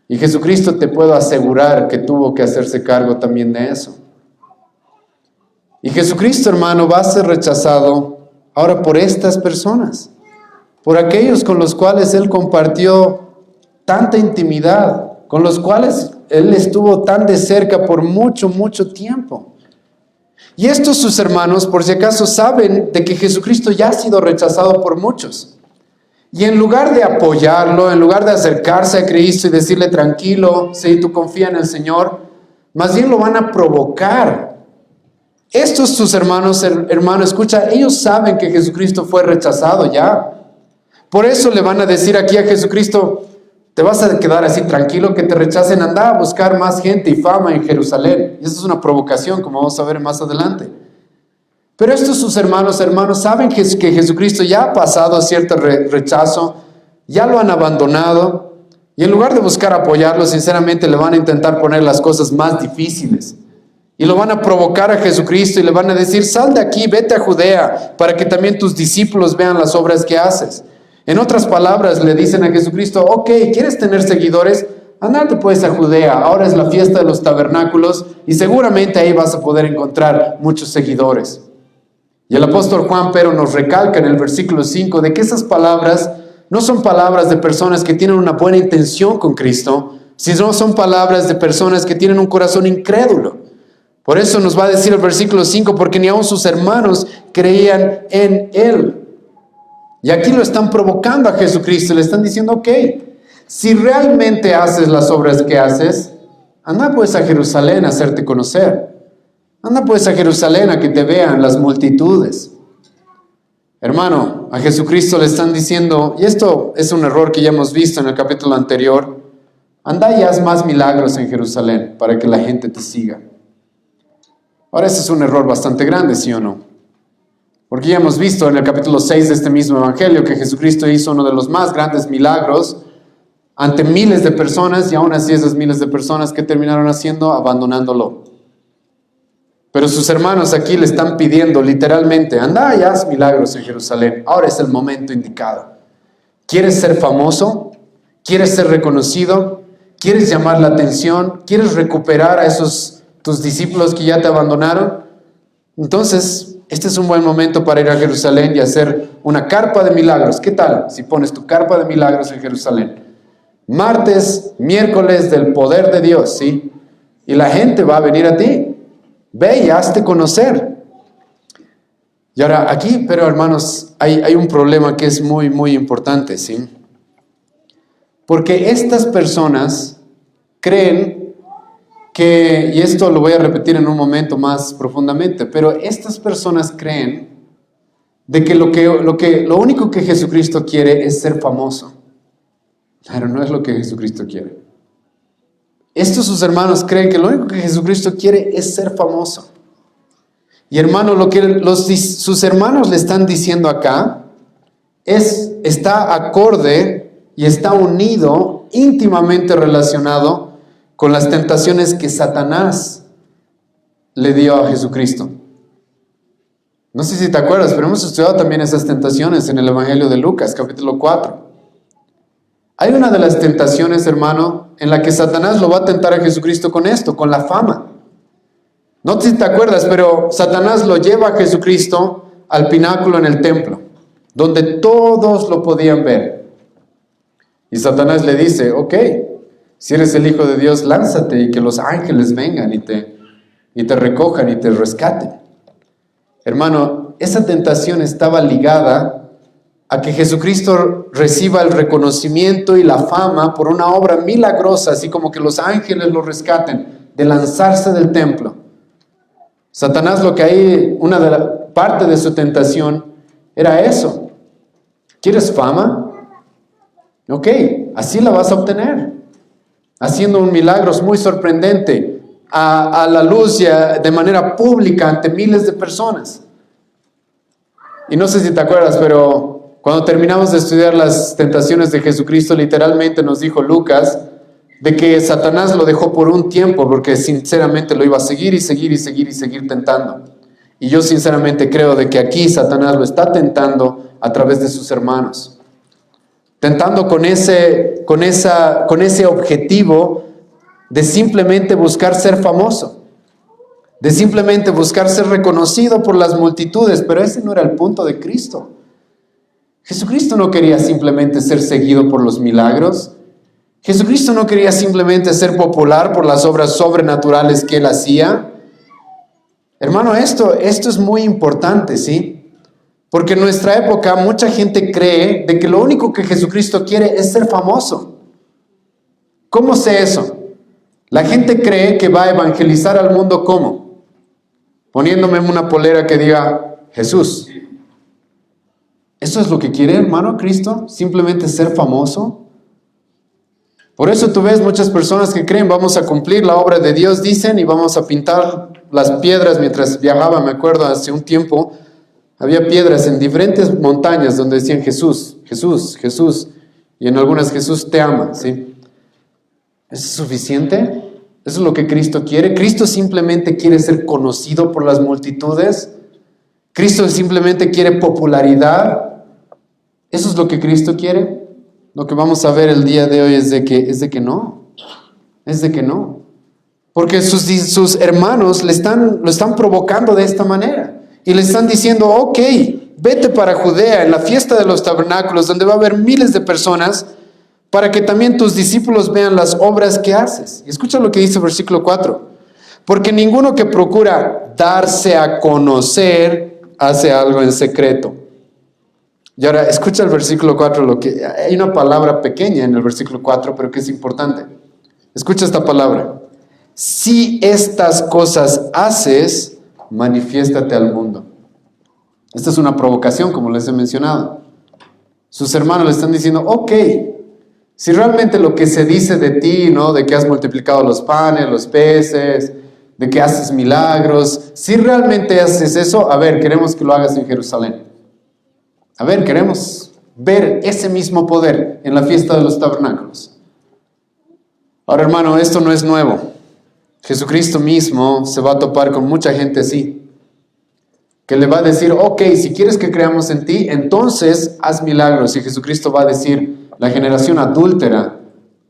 Y Jesucristo, te puedo asegurar que tuvo que hacerse cargo también de eso. Y Jesucristo, hermano, va a ser rechazado ahora por estas personas, por aquellos con los cuales Él compartió tanta intimidad, con los cuales Él estuvo tan de cerca por mucho, mucho tiempo. Y estos sus hermanos, por si acaso, saben de que Jesucristo ya ha sido rechazado por muchos. Y en lugar de apoyarlo, en lugar de acercarse a Cristo y decirle tranquilo, sí, tú confía en el Señor, más bien lo van a provocar. Estos sus hermanos, hermano, escucha, ellos saben que Jesucristo fue rechazado ya. Por eso le van a decir aquí a Jesucristo, te vas a quedar así tranquilo que te rechacen, anda a buscar más gente y fama en Jerusalén. Y eso es una provocación, como vamos a ver más adelante. Pero estos sus hermanos saben que Jesucristo ya ha pasado cierto rechazo, ya lo han abandonado, y en lugar de buscar apoyarlo, sinceramente le van a intentar poner las cosas más difíciles. Y lo van a provocar a Jesucristo y le van a decir, sal de aquí, vete a Judea, para que también tus discípulos vean las obras que haces. En otras palabras, le dicen a Jesucristo, ok, ¿quieres tener seguidores? Andate pues a Judea, ahora es la fiesta de los tabernáculos y seguramente ahí vas a poder encontrar muchos seguidores. Y el apóstol Juan pero nos recalca en el versículo 5 de que esas palabras no son palabras de personas que tienen una buena intención con Cristo, sino son palabras de personas que tienen un corazón incrédulo. Por eso nos va a decir el versículo 5, porque ni aun sus hermanos creían en Él. Y aquí lo están provocando a Jesucristo, le están diciendo, ok, si realmente haces las obras que haces, anda pues a Jerusalén a hacerte conocer. Anda pues a Jerusalén a que te vean las multitudes. Hermano, a Jesucristo le están diciendo, y esto es un error que ya hemos visto en el capítulo anterior, anda y haz más milagros en Jerusalén para que la gente te siga. Ahora ese es un error bastante grande, ¿sí o no? Porque ya hemos visto en el capítulo 6 de este mismo evangelio que Jesucristo hizo uno de los más grandes milagros ante miles de personas y aún así esas miles de personas que terminaron haciendo, abandonándolo. Pero sus hermanos aquí le están pidiendo literalmente, anda y haz milagros en Jerusalén. Ahora es el momento indicado. ¿Quieres ser famoso? ¿Quieres ser reconocido? ¿Quieres llamar la atención? ¿Quieres recuperar a esos tus discípulos que ya te abandonaron? Entonces, este es un buen momento para ir a Jerusalén y hacer una carpa de milagros. ¿Qué tal si pones tu carpa de milagros en Jerusalén? Martes, miércoles del poder de Dios, ¿sí? Y la gente va a venir a ti. Ve y hazte conocer. Y ahora aquí, pero hermanos, hay un problema que es muy, muy importante, ¿sí? Porque estas personas creen que, y esto lo voy a repetir en un momento más profundamente, pero estas personas creen de que lo único que Jesucristo quiere es ser famoso. Pero no es lo que Jesucristo quiere. Estos sus hermanos creen que lo único que Jesucristo quiere es ser famoso. Y hermano, lo que sus hermanos le están diciendo acá está acorde y está unido, íntimamente relacionado con las tentaciones que Satanás le dio a Jesucristo. No sé si te acuerdas, pero hemos estudiado también esas tentaciones en el Evangelio de Lucas, capítulo 4. Hay una de las tentaciones, hermano, en la que Satanás lo va a tentar a Jesucristo con esto, con la fama. No sé si te acuerdas, pero Satanás lo lleva a Jesucristo al pináculo en el templo, donde todos lo podían ver. Y Satanás le dice, ok, si eres el Hijo de Dios, lánzate y que los ángeles vengan y te recojan y te rescaten. Hermano, esa tentación estaba ligada a que Jesucristo reciba el reconocimiento y la fama por una obra milagrosa, así como que los ángeles lo rescaten. de lanzarse del templo. Satanás lo que hay, parte de su tentación era eso. ¿Quieres fama? Ok, así la vas a obtener. Haciendo un milagro muy sorprendente a la luz y de manera pública ante miles de personas. Y no sé si te acuerdas, pero cuando terminamos de estudiar las tentaciones de Jesucristo, literalmente nos dijo Lucas de que Satanás lo dejó por un tiempo porque sinceramente lo iba a seguir y seguir y seguir y seguir tentando. Y yo sinceramente creo de que aquí Satanás lo está tentando a través de sus hermanos. Tentando con ese objetivo de simplemente buscar ser famoso, de simplemente buscar ser reconocido por las multitudes, pero ese no era el punto de Cristo. Jesucristo no quería simplemente ser seguido por los milagros. Jesucristo no quería simplemente ser popular por las obras sobrenaturales que Él hacía. Hermano, esto es muy importante, ¿sí? Porque en nuestra época mucha gente cree de que lo único que Jesucristo quiere es ser famoso. ¿Cómo sé eso? La gente cree que va a evangelizar al mundo, ¿cómo? Poniéndome una polera que diga Jesús. ¿Eso es lo que quiere, hermano, Cristo? ¿Simplemente ser famoso? Por eso tú ves muchas personas que creen vamos a cumplir la obra de Dios, dicen, y vamos a pintar las piedras. Mientras viajaba, me acuerdo, hace un tiempo, había piedras en diferentes montañas donde decían Jesús, Jesús, Jesús, y en algunas Jesús te ama, ¿sí? ¿Eso es suficiente? ¿Eso es lo que Cristo quiere? ¿Cristo simplemente quiere ser conocido por las multitudes? ¿Cristo simplemente quiere popularidad? ¿Eso es lo que Cristo quiere? Lo que vamos a ver el día de hoy es de que no. Porque sus hermanos lo están provocando de esta manera. Y le están diciendo, ok, vete para Judea en la fiesta de los tabernáculos, donde va a haber miles de personas, para que también tus discípulos vean las obras que haces. Y escucha lo que dice el versículo 4. Porque ninguno que procura darse a conocer hace algo en secreto. Y ahora escucha el versículo 4, hay una palabra pequeña en el versículo 4, pero que es importante. Escucha esta palabra. Si estas cosas haces, manifiéstate al mundo. Esta es una provocación, como les he mencionado. Sus hermanos le están diciendo, ok, si realmente lo que se dice de ti, ¿no? De que has multiplicado los panes, los peces, de que haces milagros, si realmente haces eso, a ver, queremos que lo hagas en Jerusalén. A ver, queremos ver ese mismo poder en la fiesta de los tabernáculos. Ahora, hermano, esto no es nuevo. Jesucristo mismo se va a topar con mucha gente así, que le va a decir, ok, si quieres que creamos en ti, entonces haz milagros. Y Jesucristo va a decir, la generación adúltera,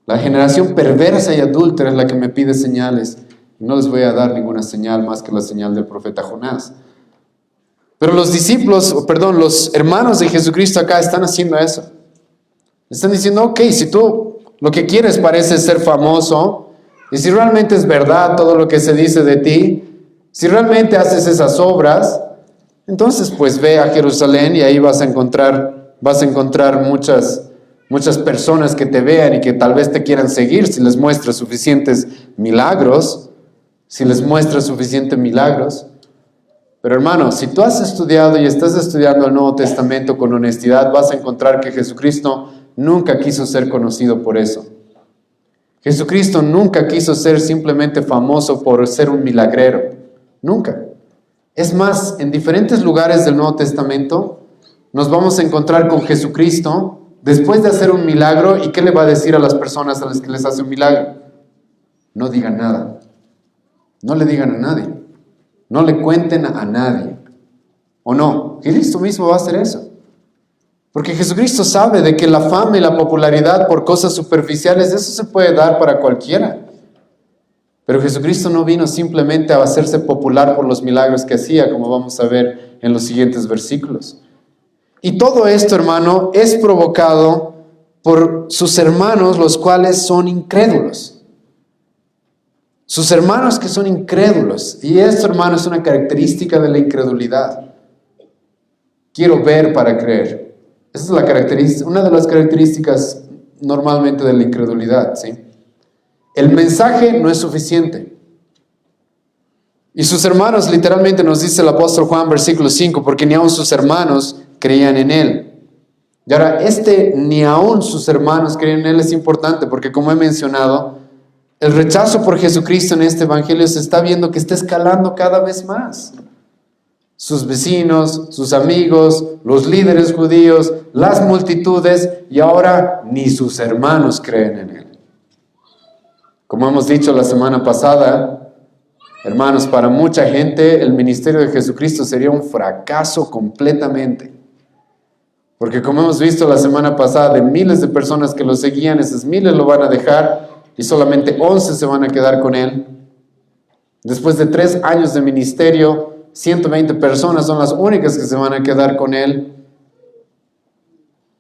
la generación perversa y adúltera es la que me pide señales. Y no les voy a dar ninguna señal más que la señal del profeta Jonás. Pero los hermanos de Jesucristo acá están haciendo eso. Están diciendo, ok, si tú lo que quieres parece ser famoso, y si realmente es verdad todo lo que se dice de ti, si realmente haces esas obras, entonces pues ve a Jerusalén y ahí vas a encontrar muchas personas que te vean y que tal vez te quieran seguir si les muestras suficientes milagros, Pero hermano, si tú has estudiado y estás estudiando el Nuevo Testamento con honestidad, vas a encontrar que Jesucristo nunca quiso ser conocido por eso. Jesucristo nunca quiso ser simplemente famoso por ser un milagrero. Nunca. Es más, en diferentes lugares del Nuevo Testamento nos vamos a encontrar con Jesucristo después de hacer un milagro. ¿Y qué le va a decir a las personas a las que les hace un milagro? No digan nada. No le digan a nadie. No le cuenten a nadie. ¿O no? Cristo mismo va a hacer eso. Porque Jesucristo sabe de que la fama y la popularidad por cosas superficiales, eso se puede dar para cualquiera. Pero Jesucristo no vino simplemente a hacerse popular por los milagros que hacía, como vamos a ver en los siguientes versículos. Y todo esto, hermano, es provocado por sus hermanos, los cuales son incrédulos. Sus hermanos que son incrédulos. Y esto, hermano, es una característica de la incredulidad. Quiero ver para creer. Esa es una de las características normalmente de la incredulidad, ¿sí? El mensaje no es suficiente. Y sus hermanos, literalmente nos dice el apóstol Juan, versículo 5, porque ni aun sus hermanos creían en él. Y ahora, ni aun sus hermanos creían en él es importante, porque como he mencionado, el rechazo por Jesucristo en este evangelio se está viendo que está escalando cada vez más. Sus vecinos, sus amigos, los líderes judíos, las multitudes, y ahora ni sus hermanos creen en él. Como hemos dicho la semana pasada, hermanos, para mucha gente el ministerio de Jesucristo sería un fracaso completamente. Porque como hemos visto la semana pasada, de miles de personas que lo seguían, esas miles lo van a dejar y solamente 11 se van a quedar con él. Después de 3 años de ministerio, 120 personas son las únicas que se van a quedar con él.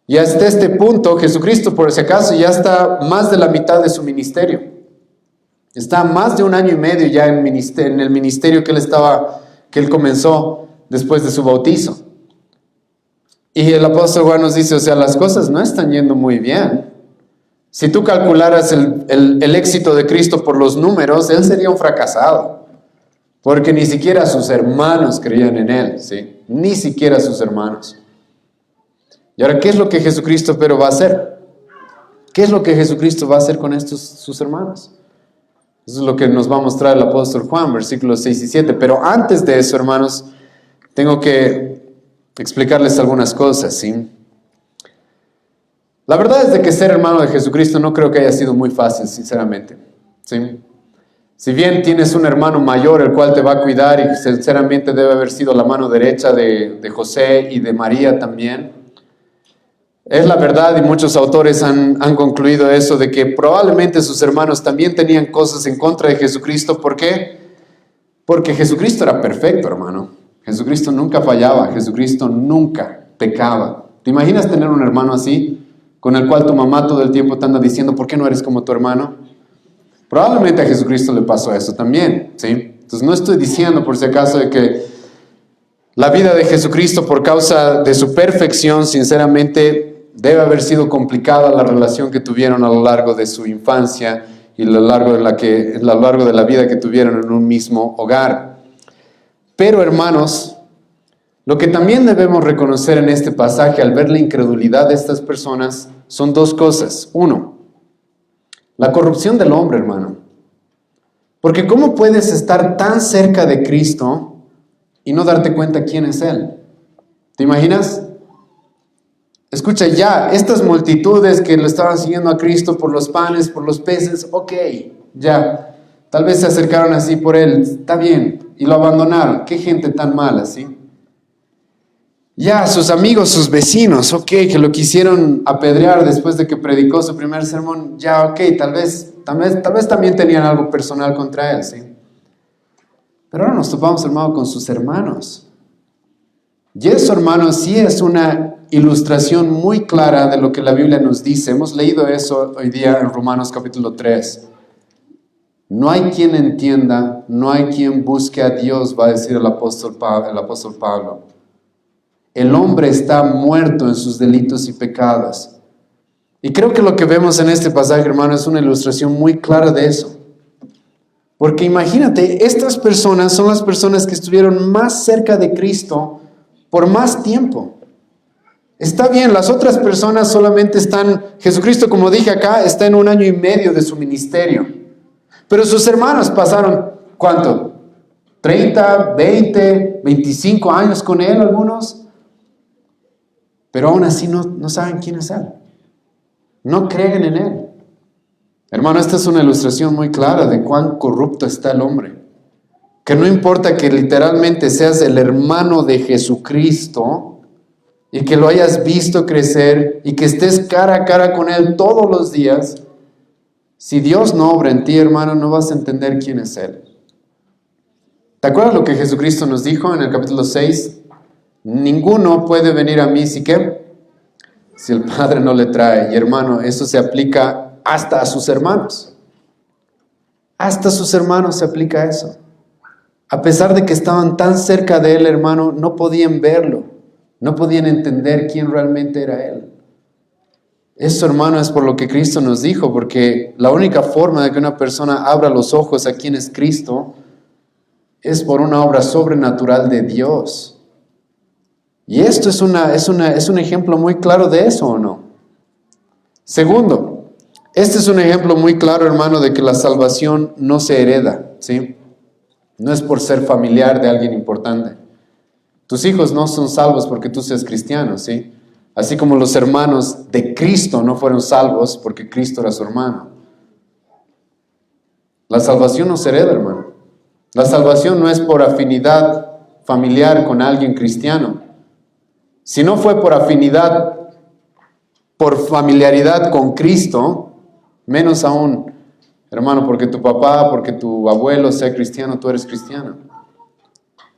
Y hasta este punto, Jesucristo, por si acaso, ya está más de la mitad de su ministerio. Está más de 1 año y medio ya en el ministerio que él comenzó después de su bautizo. Y el apóstol Juan nos dice, o sea, las cosas no están yendo muy bien. Si tú calcularas el éxito de Cristo por los números, él sería un fracasado. Porque ni siquiera sus hermanos creían en él, ¿sí? Ni siquiera sus hermanos. Y ahora, ¿qué es lo que Jesucristo pero va a hacer? ¿Qué es lo que Jesucristo va a hacer con estos sus hermanos? Eso es lo que nos va a mostrar el apóstol Juan, versículos 6 y 7. Pero antes de eso, hermanos, tengo que explicarles algunas cosas, ¿sí? La verdad es de que ser hermano de Jesucristo no creo que haya sido muy fácil, sinceramente, ¿sí? Si bien tienes un hermano mayor el cual te va a cuidar y sinceramente debe haber sido la mano derecha de José y de María también, es la verdad y muchos autores han concluido eso, de que probablemente sus hermanos también tenían cosas en contra de Jesucristo. ¿Por qué? Porque Jesucristo era perfecto, hermano. Jesucristo nunca fallaba, Jesucristo nunca pecaba. ¿Te imaginas tener un hermano así, con el cual tu mamá todo el tiempo te anda diciendo, ¿por qué no eres como tu hermano? Probablemente a Jesucristo le pasó eso también, ¿sí? Entonces no estoy diciendo por si acaso de que la vida de Jesucristo, por causa de su perfección, sinceramente debe haber sido complicada la relación que tuvieron a lo largo de su infancia y a lo largo de la vida que tuvieron en un mismo hogar. Pero, hermanos, lo que también debemos reconocer en este pasaje al ver la incredulidad de estas personas son 2 cosas. 1, la corrupción del hombre, hermano. Porque ¿cómo puedes estar tan cerca de Cristo y no darte cuenta quién es Él? ¿Te imaginas? Escucha, ya, estas multitudes que lo estaban siguiendo a Cristo por los panes, por los peces, ok, ya. Tal vez se acercaron así por Él, está bien, y lo abandonaron. Qué gente tan mala, ¿sí? Ya, sus amigos, sus vecinos, ok, que lo quisieron apedrear después de que predicó su primer sermón, ya, ok, tal vez también tenían algo personal contra Él, ¿sí? Pero ahora nos topamos, hermano, con sus hermanos. Y eso, hermanos, sí es una ilustración muy clara de lo que la Biblia nos dice. Hemos leído eso hoy día en Romanos capítulo 3. No hay quien entienda, no hay quien busque a Dios, va a decir el apóstol Pablo. El hombre está muerto en sus delitos y pecados. Y creo que lo que vemos en este pasaje, hermano, es una ilustración muy clara de eso. Porque imagínate, estas personas son las personas que estuvieron más cerca de Cristo por más tiempo. Está bien, las otras personas solamente Jesucristo, como dije acá, está en 1 año y medio de su ministerio. Pero sus hermanos pasaron, ¿cuánto? 30, 20, 25 años con Él algunos. Pero aún así no saben quién es Él. No creen en Él. Hermano, esta es una ilustración muy clara de cuán corrupto está el hombre. Que no importa que literalmente seas el hermano de Jesucristo y que lo hayas visto crecer y que estés cara a cara con Él todos los días, si Dios no obra en ti, hermano, no vas a entender quién es Él. ¿Te acuerdas lo que Jesucristo nos dijo en el capítulo 6? Ninguno puede venir a mí, ¿sí qué? Si el Padre no le trae. Y hermano, eso se aplica hasta a sus hermanos. Hasta a sus hermanos se aplica eso. A pesar de que estaban tan cerca de Él, hermano, no podían verlo. No podían entender quién realmente era Él. Eso, hermano, es por lo que Cristo nos dijo, porque la única forma de que una persona abra los ojos a quién es Cristo es por una obra sobrenatural de Dios. Y esto es un ejemplo muy claro de eso, ¿o no? Segundo, este es un ejemplo muy claro, hermano, de que la salvación no se hereda, ¿sí? No es por ser familiar de alguien importante. Tus hijos no son salvos porque tú seas cristiano, ¿sí? Así como los hermanos de Cristo no fueron salvos porque Cristo era su hermano. La salvación no se hereda, hermano. La salvación no es por afinidad familiar con alguien cristiano. Si no fue por afinidad, por familiaridad con Cristo, menos aún, hermano, porque tu papá, porque tu abuelo sea cristiano, tú eres cristiano.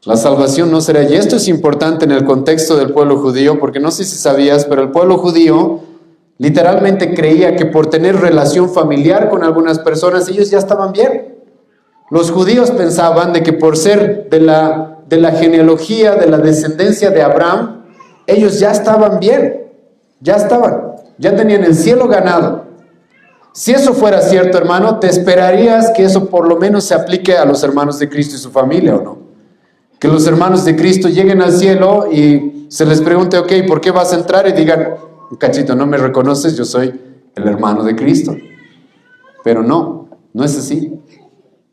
La salvación no será, y esto es importante en el contexto del pueblo judío, porque no sé si sabías, pero el pueblo judío literalmente creía que por tener relación familiar con algunas personas, ellos ya estaban bien. Los judíos pensaban de que por ser de la genealogía, de la descendencia de Abraham, ellos ya estaban bien, ya tenían el cielo ganado. Si eso fuera cierto, hermano, te esperarías que eso por lo menos se aplique a los hermanos de Cristo y su familia, ¿o no? Que los hermanos de Cristo lleguen al cielo y se les pregunte, ok, ¿por qué vas a entrar? Y digan, cachito, ¿no me reconoces? Yo soy el hermano de Cristo. Pero no es así.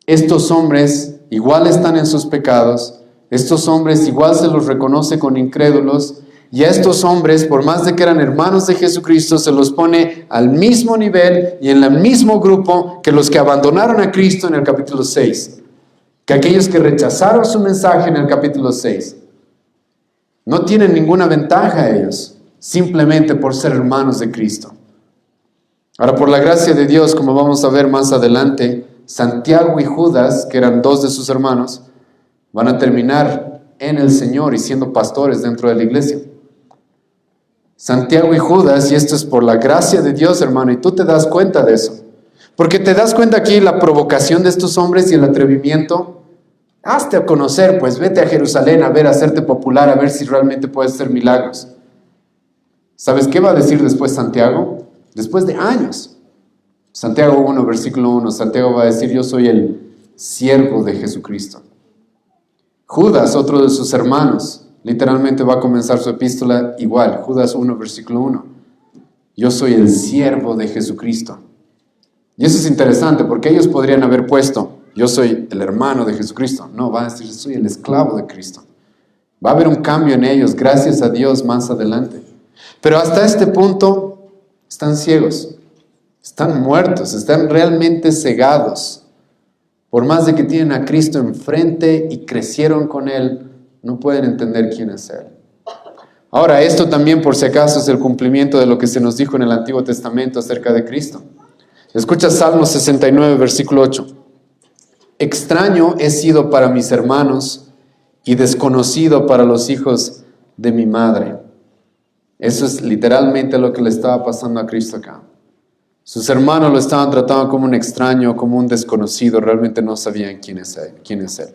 Estos hombres igual están en sus pecados, estos hombres igual se los reconoce con incrédulos, y a estos hombres, por más de que eran hermanos de Jesucristo, se los pone al mismo nivel y en el mismo grupo que los que abandonaron a Cristo en el capítulo 6. Que aquellos que rechazaron su mensaje en el capítulo 6. No tienen ninguna ventaja ellos, simplemente por ser hermanos de Cristo. Ahora, por la gracia de Dios, como vamos a ver más adelante, Santiago y Judas, que eran dos de sus hermanos, van a terminar en el Señor y siendo pastores dentro de la iglesia. Santiago y Judas, y esto es por la gracia de Dios, hermano, y tú te das cuenta de eso. Porque te das cuenta aquí la provocación de estos hombres y el atrevimiento. Hazte a conocer, pues vete a Jerusalén a ver, a hacerte popular, a ver si realmente puedes hacer milagros. ¿Sabes qué va a decir después Santiago? Después de años. Santiago 1, versículo 1, Santiago va a decir, yo soy el siervo de Jesucristo. Judas, otro de sus hermanos, literalmente va a comenzar su epístola igual. Judas 1, versículo 1. Yo soy el siervo de Jesucristo. Y eso es interesante porque ellos podrían haber puesto, yo soy el hermano de Jesucristo. No, van a decir, yo soy el esclavo de Cristo. Va a haber un cambio en ellos, gracias a Dios, más adelante. Pero hasta este punto están ciegos, están muertos, están realmente cegados. Por más de que tienen a Cristo enfrente y crecieron con Él, no pueden entender quién es Él. Ahora, esto también por si acaso es el cumplimiento de lo que se nos dijo en el Antiguo Testamento acerca de Cristo. Escucha Salmo 69, versículo 8. Extraño he sido para mis hermanos y desconocido para los hijos de mi madre. Eso es literalmente lo que le estaba pasando a Cristo acá. Sus hermanos lo estaban tratando como un extraño, como un desconocido. Realmente no sabían quién es Él.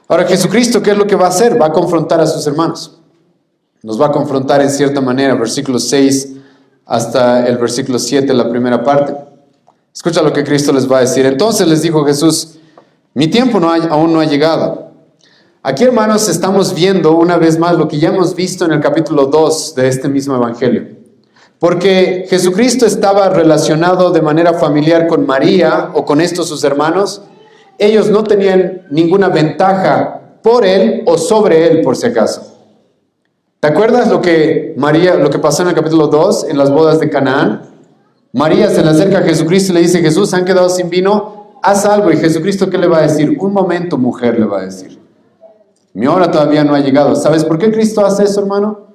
Ahora, Jesucristo, ¿qué es lo que va a hacer? Va a confrontar a sus hermanos. Nos va a confrontar en cierta manera, versículo 6 hasta el versículo 7, la primera parte. Escucha lo que Cristo les va a decir. Entonces les dijo Jesús, mi tiempo aún no ha llegado. Aquí, hermanos, estamos viendo una vez más lo que ya hemos visto en el capítulo 2 de este mismo evangelio. Porque Jesucristo estaba relacionado de manera familiar con María o con estos sus hermanos. Ellos no tenían ninguna ventaja por Él o sobre Él, por si acaso. ¿Te acuerdas lo que pasó en el capítulo 2 en las bodas de Canaán? María se le acerca a Jesucristo y le dice, Jesús, ¿han quedado sin vino? Haz algo. Y Jesucristo, ¿qué le va a decir? Un momento, mujer, le va a decir. Mi hora todavía no ha llegado. ¿Sabes por qué Cristo hace eso, hermano?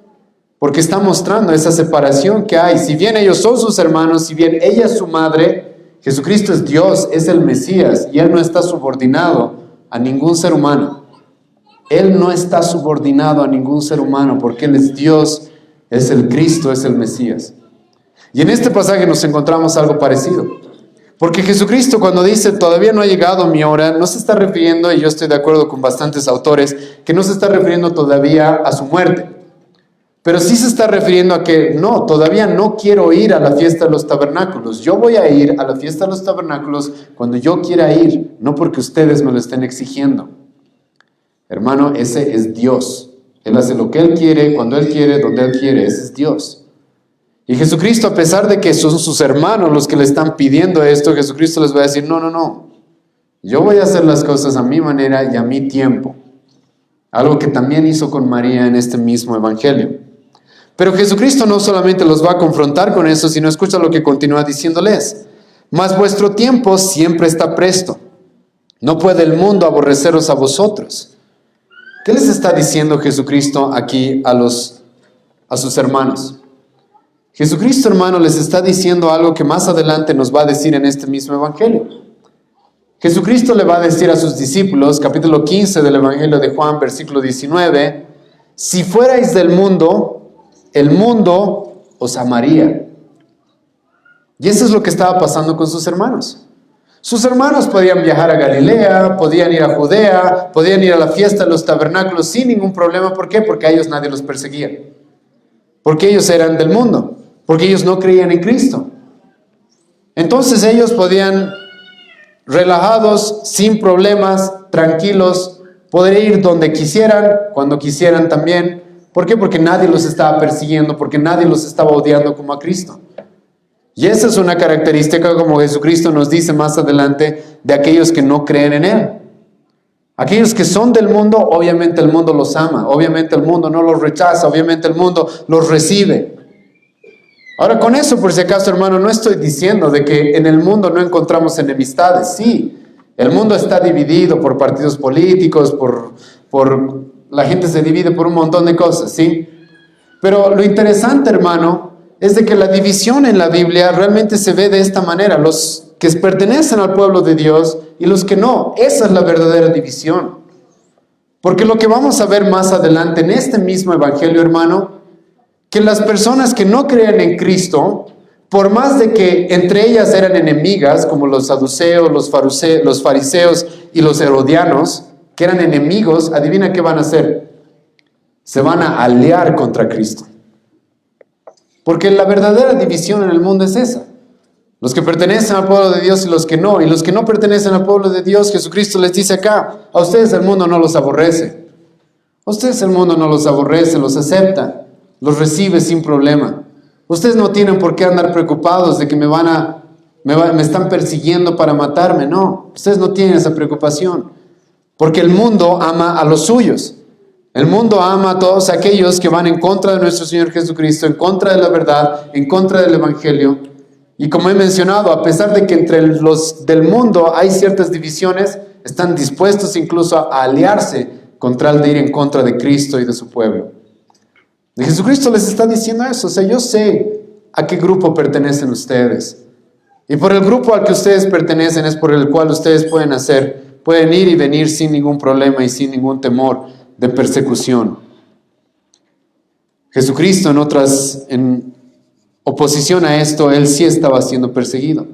Porque está mostrando esa separación que hay. Si bien ellos son sus hermanos, si bien ella es su madre, Jesucristo es Dios, es el Mesías, y Él no está subordinado a ningún ser humano. Él no está subordinado a ningún ser humano porque Él es Dios, es el Cristo, es el Mesías. Y en este pasaje nos encontramos algo parecido. Porque Jesucristo cuando dice todavía no ha llegado mi hora, no se está refiriendo, y yo estoy de acuerdo con bastantes autores, que no se está refiriendo todavía a su muerte. Pero sí se está refiriendo a que no, todavía no quiero ir a la fiesta de los tabernáculos. Yo voy a ir a la fiesta de los tabernáculos cuando yo quiera ir, no porque ustedes me lo estén exigiendo. Hermano, ese es Dios. Él hace lo que Él quiere, cuando Él quiere, donde Él quiere. Ese es Dios. Y Jesucristo, a pesar de que son sus hermanos los que le están pidiendo esto, Jesucristo les va a decir, no. Yo voy a hacer las cosas a mi manera y a mi tiempo. Algo que también hizo con María en este mismo evangelio. Pero Jesucristo no solamente los va a confrontar con eso, sino escucha lo que continúa diciéndoles. Mas vuestro tiempo siempre está presto. No puede el mundo aborreceros a vosotros. ¿Qué les está diciendo Jesucristo aquí a sus hermanos? Jesucristo, hermano, les está diciendo algo que más adelante nos va a decir en este mismo evangelio. Jesucristo le va a decir a sus discípulos, capítulo 15 del evangelio de Juan, versículo 19, si fuerais del mundo, el mundo os amaría. Y eso es lo que estaba pasando con sus hermanos. Sus hermanos podían viajar a Galilea, podían ir a Judea, podían ir a la fiesta de los tabernáculos sin ningún problema. ¿Por qué? Porque a ellos nadie los perseguía. Porque ellos eran del mundo. Porque ellos no creían en Cristo. Entonces ellos podían, relajados, sin problemas, tranquilos, poder ir donde quisieran, cuando quisieran también. ¿Por qué? Porque nadie los estaba persiguiendo, porque nadie los estaba odiando como a Cristo. Y esa es una característica, como Jesucristo nos dice más adelante, de aquellos que no creen en Él. Aquellos que son del mundo, obviamente el mundo los ama, obviamente el mundo no los rechaza, obviamente el mundo los recibe. Ahora, con eso, por si acaso, hermano, no estoy diciendo de que en el mundo no encontramos enemistades. Sí, el mundo está dividido por partidos políticos, la gente se divide por un montón de cosas, ¿sí? Pero lo interesante, hermano, es de que la división en la Biblia realmente se ve de esta manera. Los que pertenecen al pueblo de Dios y los que no. Esa es la verdadera división. Porque lo que vamos a ver más adelante en este mismo evangelio, hermano, que las personas que no creen en Cristo, por más de que entre ellas eran enemigas, como los saduceos, los fariseos y los herodianos, que eran enemigos, adivina qué van a hacer. Se van a aliar contra Cristo. Porque la verdadera división en el mundo es esa. Los que pertenecen al pueblo de Dios y los que no. Y los que no pertenecen al pueblo de Dios, Jesucristo les dice acá, a ustedes el mundo no los aborrece. A ustedes el mundo no los aborrece, los acepta, los recibe sin problema. Ustedes no tienen por qué andar preocupados de que me están persiguiendo para matarme. No, ustedes no tienen esa preocupación. Porque el mundo ama a los suyos. El mundo ama a todos aquellos que van en contra de nuestro Señor Jesucristo, en contra de la verdad, en contra del Evangelio. Y como he mencionado, a pesar de que entre los del mundo hay ciertas divisiones, están dispuestos incluso a aliarse con tal de ir en contra de Cristo y de su pueblo. Y Jesucristo les está diciendo eso. O sea, yo sé a qué grupo pertenecen ustedes. Y por el grupo al que ustedes pertenecen es por el cual ustedes pueden ir y venir sin ningún problema y sin ningún temor de persecución. Jesucristo, en oposición a esto, Él sí estaba siendo perseguido.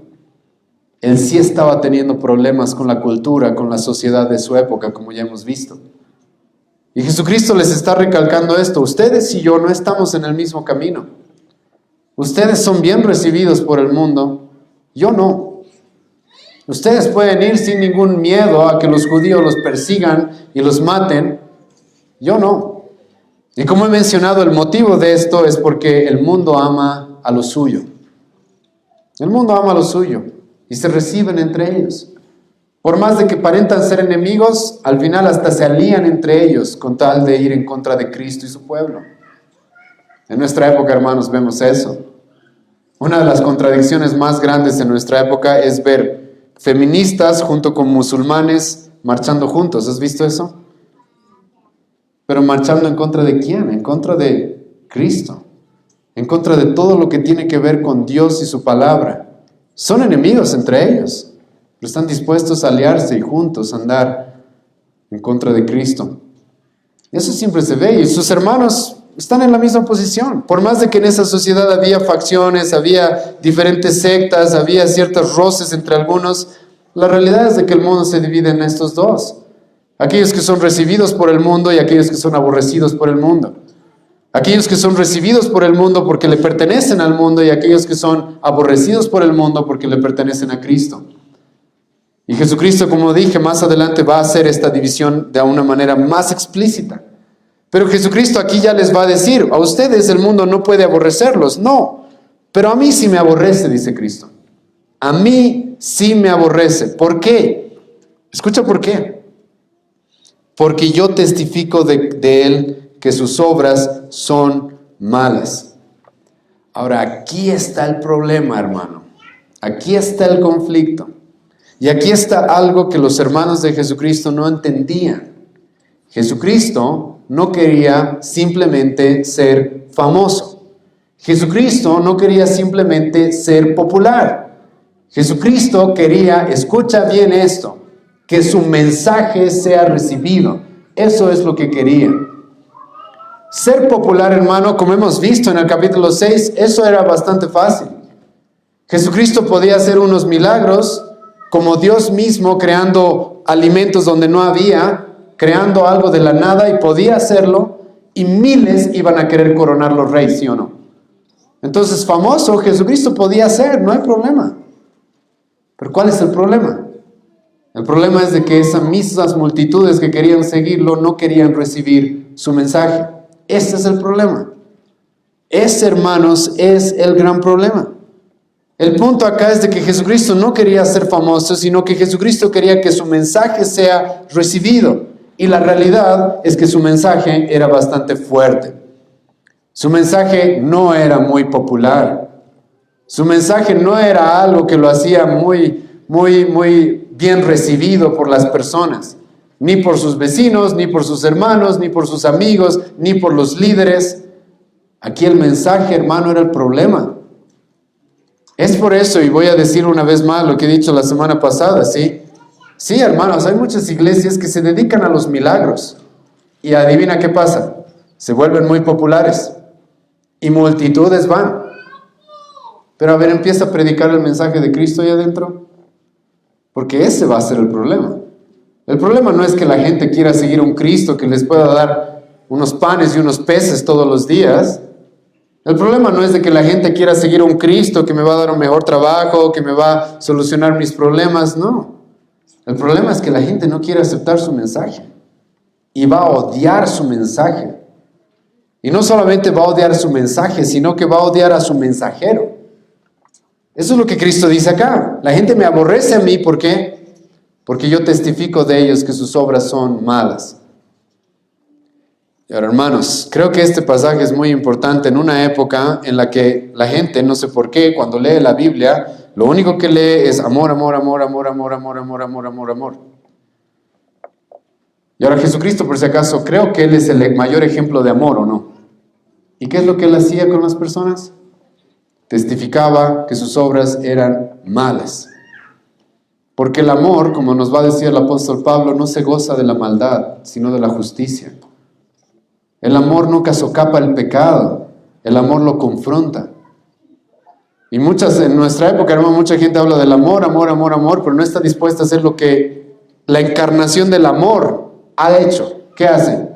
Él sí estaba teniendo problemas con la cultura, con la sociedad de su época, como ya hemos visto. Y Jesucristo les está recalcando esto. Ustedes y yo no estamos en el mismo camino. Ustedes son bien recibidos por el mundo, yo no. Ustedes pueden ir sin ningún miedo a que los judíos los persigan y los maten, yo no. Y como he mencionado, el motivo de esto es porque el mundo ama a lo suyo. El mundo ama a lo suyo y se reciben entre ellos. Por más de que aparentan ser enemigos, al final hasta se alían entre ellos con tal de ir en contra de Cristo y su pueblo. En nuestra época, hermanos, vemos eso. Una de las contradicciones más grandes en nuestra época es ver feministas junto con musulmanes marchando juntos. ¿Has visto eso? Pero marchando en contra de ¿quién? En contra de Cristo. En contra de todo lo que tiene que ver con Dios y su palabra. Son enemigos entre ellos, pero están dispuestos a aliarse y juntos andar en contra de Cristo. Eso siempre se ve, y sus hermanos están en la misma posición. Por más de que en esa sociedad había facciones, había diferentes sectas, había ciertos roces entre algunos, la realidad es de que el mundo se divide en estos dos. Aquellos que son recibidos por el mundo y aquellos que son aborrecidos por el mundo. Aquellos que son recibidos por el mundo porque le pertenecen al mundo y aquellos que son aborrecidos por el mundo porque le pertenecen a Cristo. Y Jesucristo, como dije, más adelante va a hacer esta división de una manera más explícita. Pero Jesucristo aquí ya les va a decir, a ustedes el mundo no puede aborrecerlos, no, pero a mí sí me aborrece, dice Cristo. A mí sí me aborrece. ¿Por qué? Escucha por qué. Porque yo testifico de Él que sus obras son malas. Ahora, aquí está el problema, hermano. Aquí está el conflicto. Y aquí está algo que los hermanos de Jesucristo no entendían. Jesucristo no quería simplemente ser famoso. Jesucristo no quería simplemente ser popular. Jesucristo quería, escucha bien esto, que su mensaje sea recibido. Eso es lo que quería. Ser popular, hermano, como hemos visto en el capítulo 6, eso era bastante fácil. Jesucristo podía hacer unos milagros, como Dios mismo, creando alimentos donde no había, creando algo de la nada, y podía hacerlo, y miles iban a querer coronarlo rey, ¿sí o no? Entonces, famoso, Jesucristo podía hacer, no hay problema. Pero ¿cuál es el problema? El problema es de que esas mismas multitudes que querían seguirlo no querían recibir su mensaje. Ese es el problema. Ese, hermanos, es el gran problema. El punto acá es de que Jesucristo no quería ser famoso, sino que Jesucristo quería que su mensaje sea recibido. Y la realidad es que su mensaje era bastante fuerte. Su mensaje no era muy popular. Su mensaje no era algo que lo hacía muy bien recibido por las personas. Ni por sus vecinos, ni por sus hermanos, ni por sus amigos, ni por los líderes. Aquí el mensaje, hermano, era el problema. Es por eso, y voy a decir una vez más lo que he dicho la semana pasada, ¿sí? Sí, hermanos, hay muchas iglesias que se dedican a los milagros. Y adivina qué pasa. Se vuelven muy populares. Y multitudes van. Pero a ver, empieza a predicar el mensaje de Cristo ahí adentro. Porque ese va a ser el problema. El problema no es que la gente quiera seguir a un Cristo que les pueda dar unos panes y unos peces todos los días. El problema no es de que la gente quiera seguir a un Cristo que me va a dar un mejor trabajo, que me va a solucionar mis problemas. No. El problema es que la gente no quiere aceptar su mensaje. Y va a odiar su mensaje. Y no solamente va a odiar su mensaje, sino que va a odiar a su mensajero. Eso es lo que Cristo dice acá. La gente me aborrece a mí, ¿por qué? Porque yo testifico de ellos que sus obras son malas. Y ahora, hermanos, creo que este pasaje es muy importante en una época en la que la gente, no sé por qué, cuando lee la Biblia, lo único que lee es amor, amor, amor, amor, amor, amor, amor, amor, amor, amor. Y ahora Jesucristo, por si acaso, creo que Él es el mayor ejemplo de amor, ¿o no? ¿Y qué es lo que Él hacía con las personas? Testificaba que sus obras eran malas. Porque el amor, como nos va a decir el apóstol Pablo, no se goza de la maldad, sino de la justicia. El amor nunca socapa el pecado, el amor lo confronta. Y en nuestra época, hermano, mucha gente habla del amor, amor, amor, amor, pero no está dispuesta a hacer lo que la encarnación del amor ha hecho. ¿Qué hace?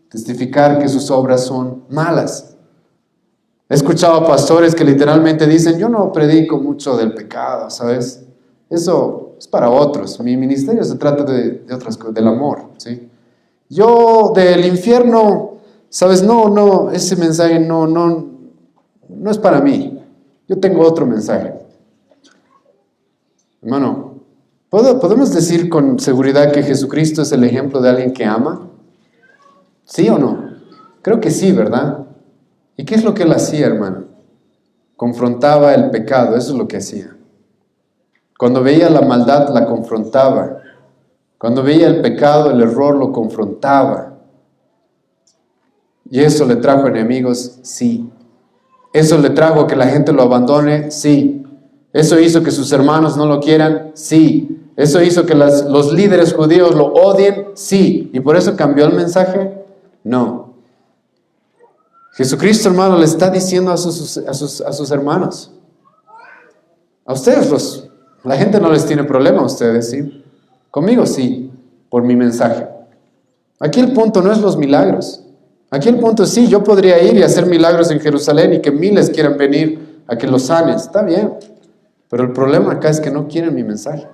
Testificar que sus obras son malas. He escuchado a pastores que literalmente dicen, yo no predico mucho del pecado, ¿sabes? Eso es para otros. Mi ministerio se trata de otras cosas, del amor, ¿sí? Yo del infierno, ¿sabes? No, ese mensaje no es para mí. Yo tengo otro mensaje. Hermano, ¿podemos decir con seguridad que Jesucristo es el ejemplo de alguien que ama? ¿Sí o no? Creo que sí, ¿verdad? ¿Y qué es lo que Él hacía, hermano? Confrontaba el pecado, eso es lo que hacía. Cuando veía la maldad, la confrontaba. Cuando veía el pecado, el error, lo confrontaba. ¿Y eso le trajo enemigos? Sí. ¿Eso le trajo que la gente lo abandone? Sí. ¿Eso hizo que sus hermanos no lo quieran? Sí. ¿Eso hizo que los líderes judíos lo odien? Sí. ¿Y por eso cambió el mensaje? No. Jesucristo, hermano, le está diciendo a sus hermanos. A ustedes, la gente no les tiene problema a ustedes, ¿sí? Conmigo sí, por mi mensaje. Aquí el punto no es los milagros. Aquí el punto es sí, yo podría ir y hacer milagros en Jerusalén y que miles quieran venir a que los sanes. Está bien. Pero el problema acá es que no quieren mi mensaje.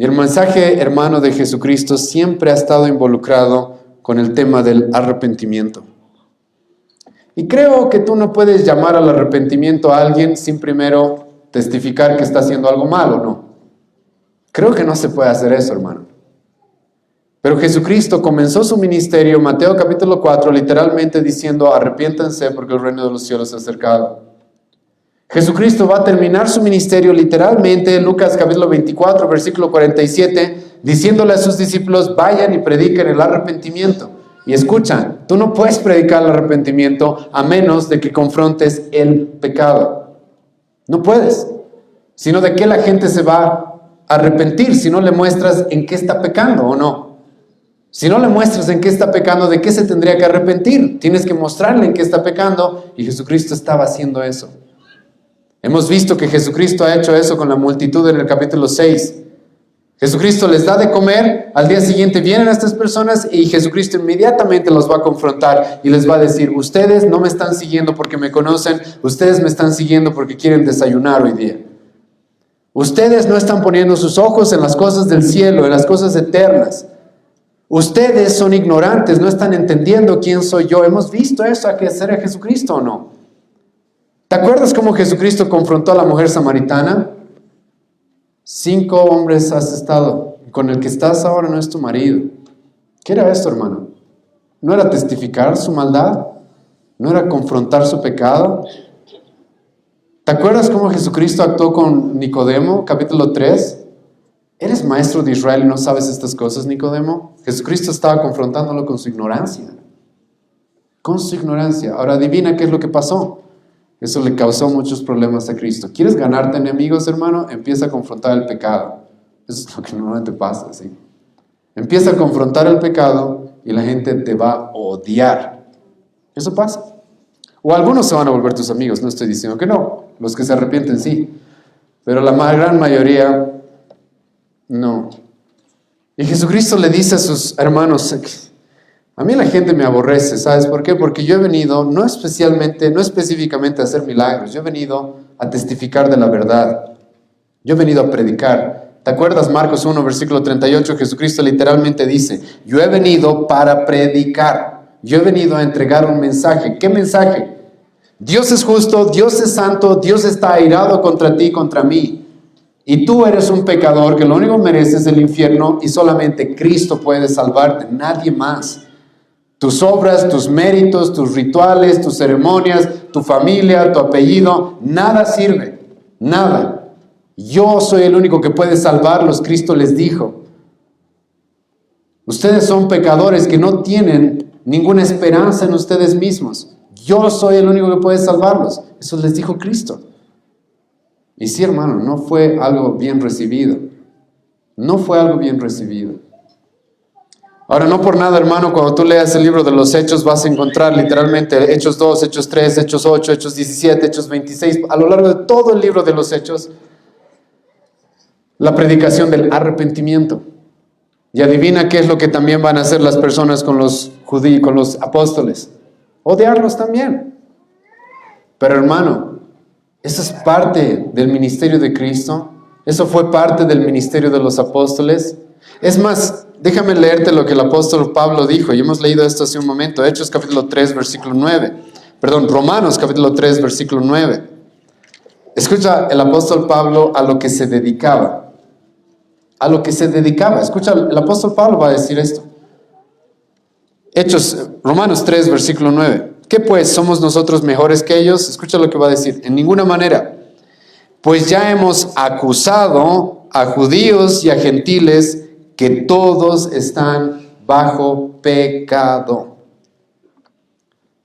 Y el mensaje, hermano, de Jesucristo siempre ha estado involucrado con el tema del arrepentimiento. Y creo que tú no puedes llamar al arrepentimiento a alguien sin primero testificar que está haciendo algo malo, ¿no? Creo que no se puede hacer eso, hermano. Pero Jesucristo comenzó su ministerio, Mateo capítulo 4, literalmente diciendo, arrepiéntanse porque el reino de los cielos se ha acercado. Jesucristo va a terminar su ministerio literalmente en Lucas capítulo 24, versículo 47, diciéndole a sus discípulos, vayan y prediquen el arrepentimiento. Y escuchan, tú no puedes predicar el arrepentimiento a menos de que confrontes el pecado. No puedes. Sino de qué la gente se va a arrepentir si no le muestras en qué está pecando o no. Si no le muestras en qué está pecando, ¿de qué se tendría que arrepentir? Tienes que mostrarle en qué está pecando, y Jesucristo estaba haciendo eso. Hemos visto que Jesucristo ha hecho eso con la multitud en el capítulo 6. Jesucristo les da de comer, al día siguiente vienen a estas personas y Jesucristo inmediatamente los va a confrontar y les va a decir, ustedes no me están siguiendo porque me conocen, ustedes me están siguiendo porque quieren desayunar hoy día. Ustedes no están poniendo sus ojos en las cosas del cielo, en las cosas eternas. Ustedes son ignorantes, no están entendiendo quién soy yo. ¿Hemos visto eso a que ser a Jesucristo o no? ¿Te acuerdas cómo Jesucristo confrontó a la mujer samaritana? 5 hombres has estado, con el que estás ahora no es tu marido. ¿Qué era esto, hermano? ¿No era testificar su maldad? ¿No era confrontar su pecado? ¿Te acuerdas cómo Jesucristo actuó con Nicodemo, capítulo 3? ¿Eres maestro de Israel y no sabes estas cosas, Nicodemo? Jesucristo estaba confrontándolo con su ignorancia. Con su ignorancia. Ahora adivina qué es lo que pasó. Eso le causó muchos problemas a Cristo. ¿Quieres ganarte enemigos, hermano? Empieza a confrontar el pecado. Eso es lo que normalmente pasa, ¿sí? Empieza a confrontar el pecado y la gente te va a odiar. Eso pasa. O algunos se van a volver tus amigos, no estoy diciendo que no. Los que se arrepienten, sí. Pero la gran mayoría, no. Y Jesucristo le dice a sus hermanos, a mí la gente me aborrece, ¿sabes por qué? Porque yo he venido, no específicamente a hacer milagros, yo he venido a testificar de la verdad. Yo he venido a predicar. ¿Te acuerdas Marcos 1, versículo 38? Jesucristo literalmente dice, yo he venido para predicar. Yo he venido a entregar un mensaje. ¿Qué mensaje? Dios es justo, Dios es santo, Dios está airado contra ti y contra mí. Y tú eres un pecador que lo único que mereces es el infierno y solamente Cristo puede salvarte, nadie más. Tus obras, tus méritos, tus rituales, tus ceremonias, tu familia, tu apellido, nada sirve, nada. Yo soy el único que puede salvarlos, Cristo les dijo. Ustedes son pecadores que no tienen ninguna esperanza en ustedes mismos. Yo soy el único que puede salvarlos. Eso les dijo Cristo. Y sí, hermano, no fue algo bien recibido. No fue algo bien recibido. Ahora, no por nada, hermano, cuando tú leas el libro de los Hechos vas a encontrar literalmente Hechos 2, Hechos 3, Hechos 8, Hechos 17, Hechos 26, a lo largo de todo el libro de los Hechos, la predicación del arrepentimiento. Y adivina qué es lo que también van a hacer las personas con los judíos, con los apóstoles. Odiarlos también. Pero hermano, eso es parte del ministerio de Cristo. Eso fue parte del ministerio de los apóstoles. Es más, déjame leerte lo que el apóstol Pablo dijo. Y hemos leído esto hace un momento. Hechos capítulo 3, versículo 9. Romanos capítulo 3, versículo 9. Escucha el apóstol Pablo a lo que se dedicaba. A lo que se dedicaba. Escucha, el apóstol Pablo va a decir esto. Romanos 3, versículo 9. ¿Qué pues? ¿Somos nosotros mejores que ellos? Escucha lo que va a decir. En ninguna manera. Pues ya hemos acusado a judíos y a gentiles que todos están bajo pecado.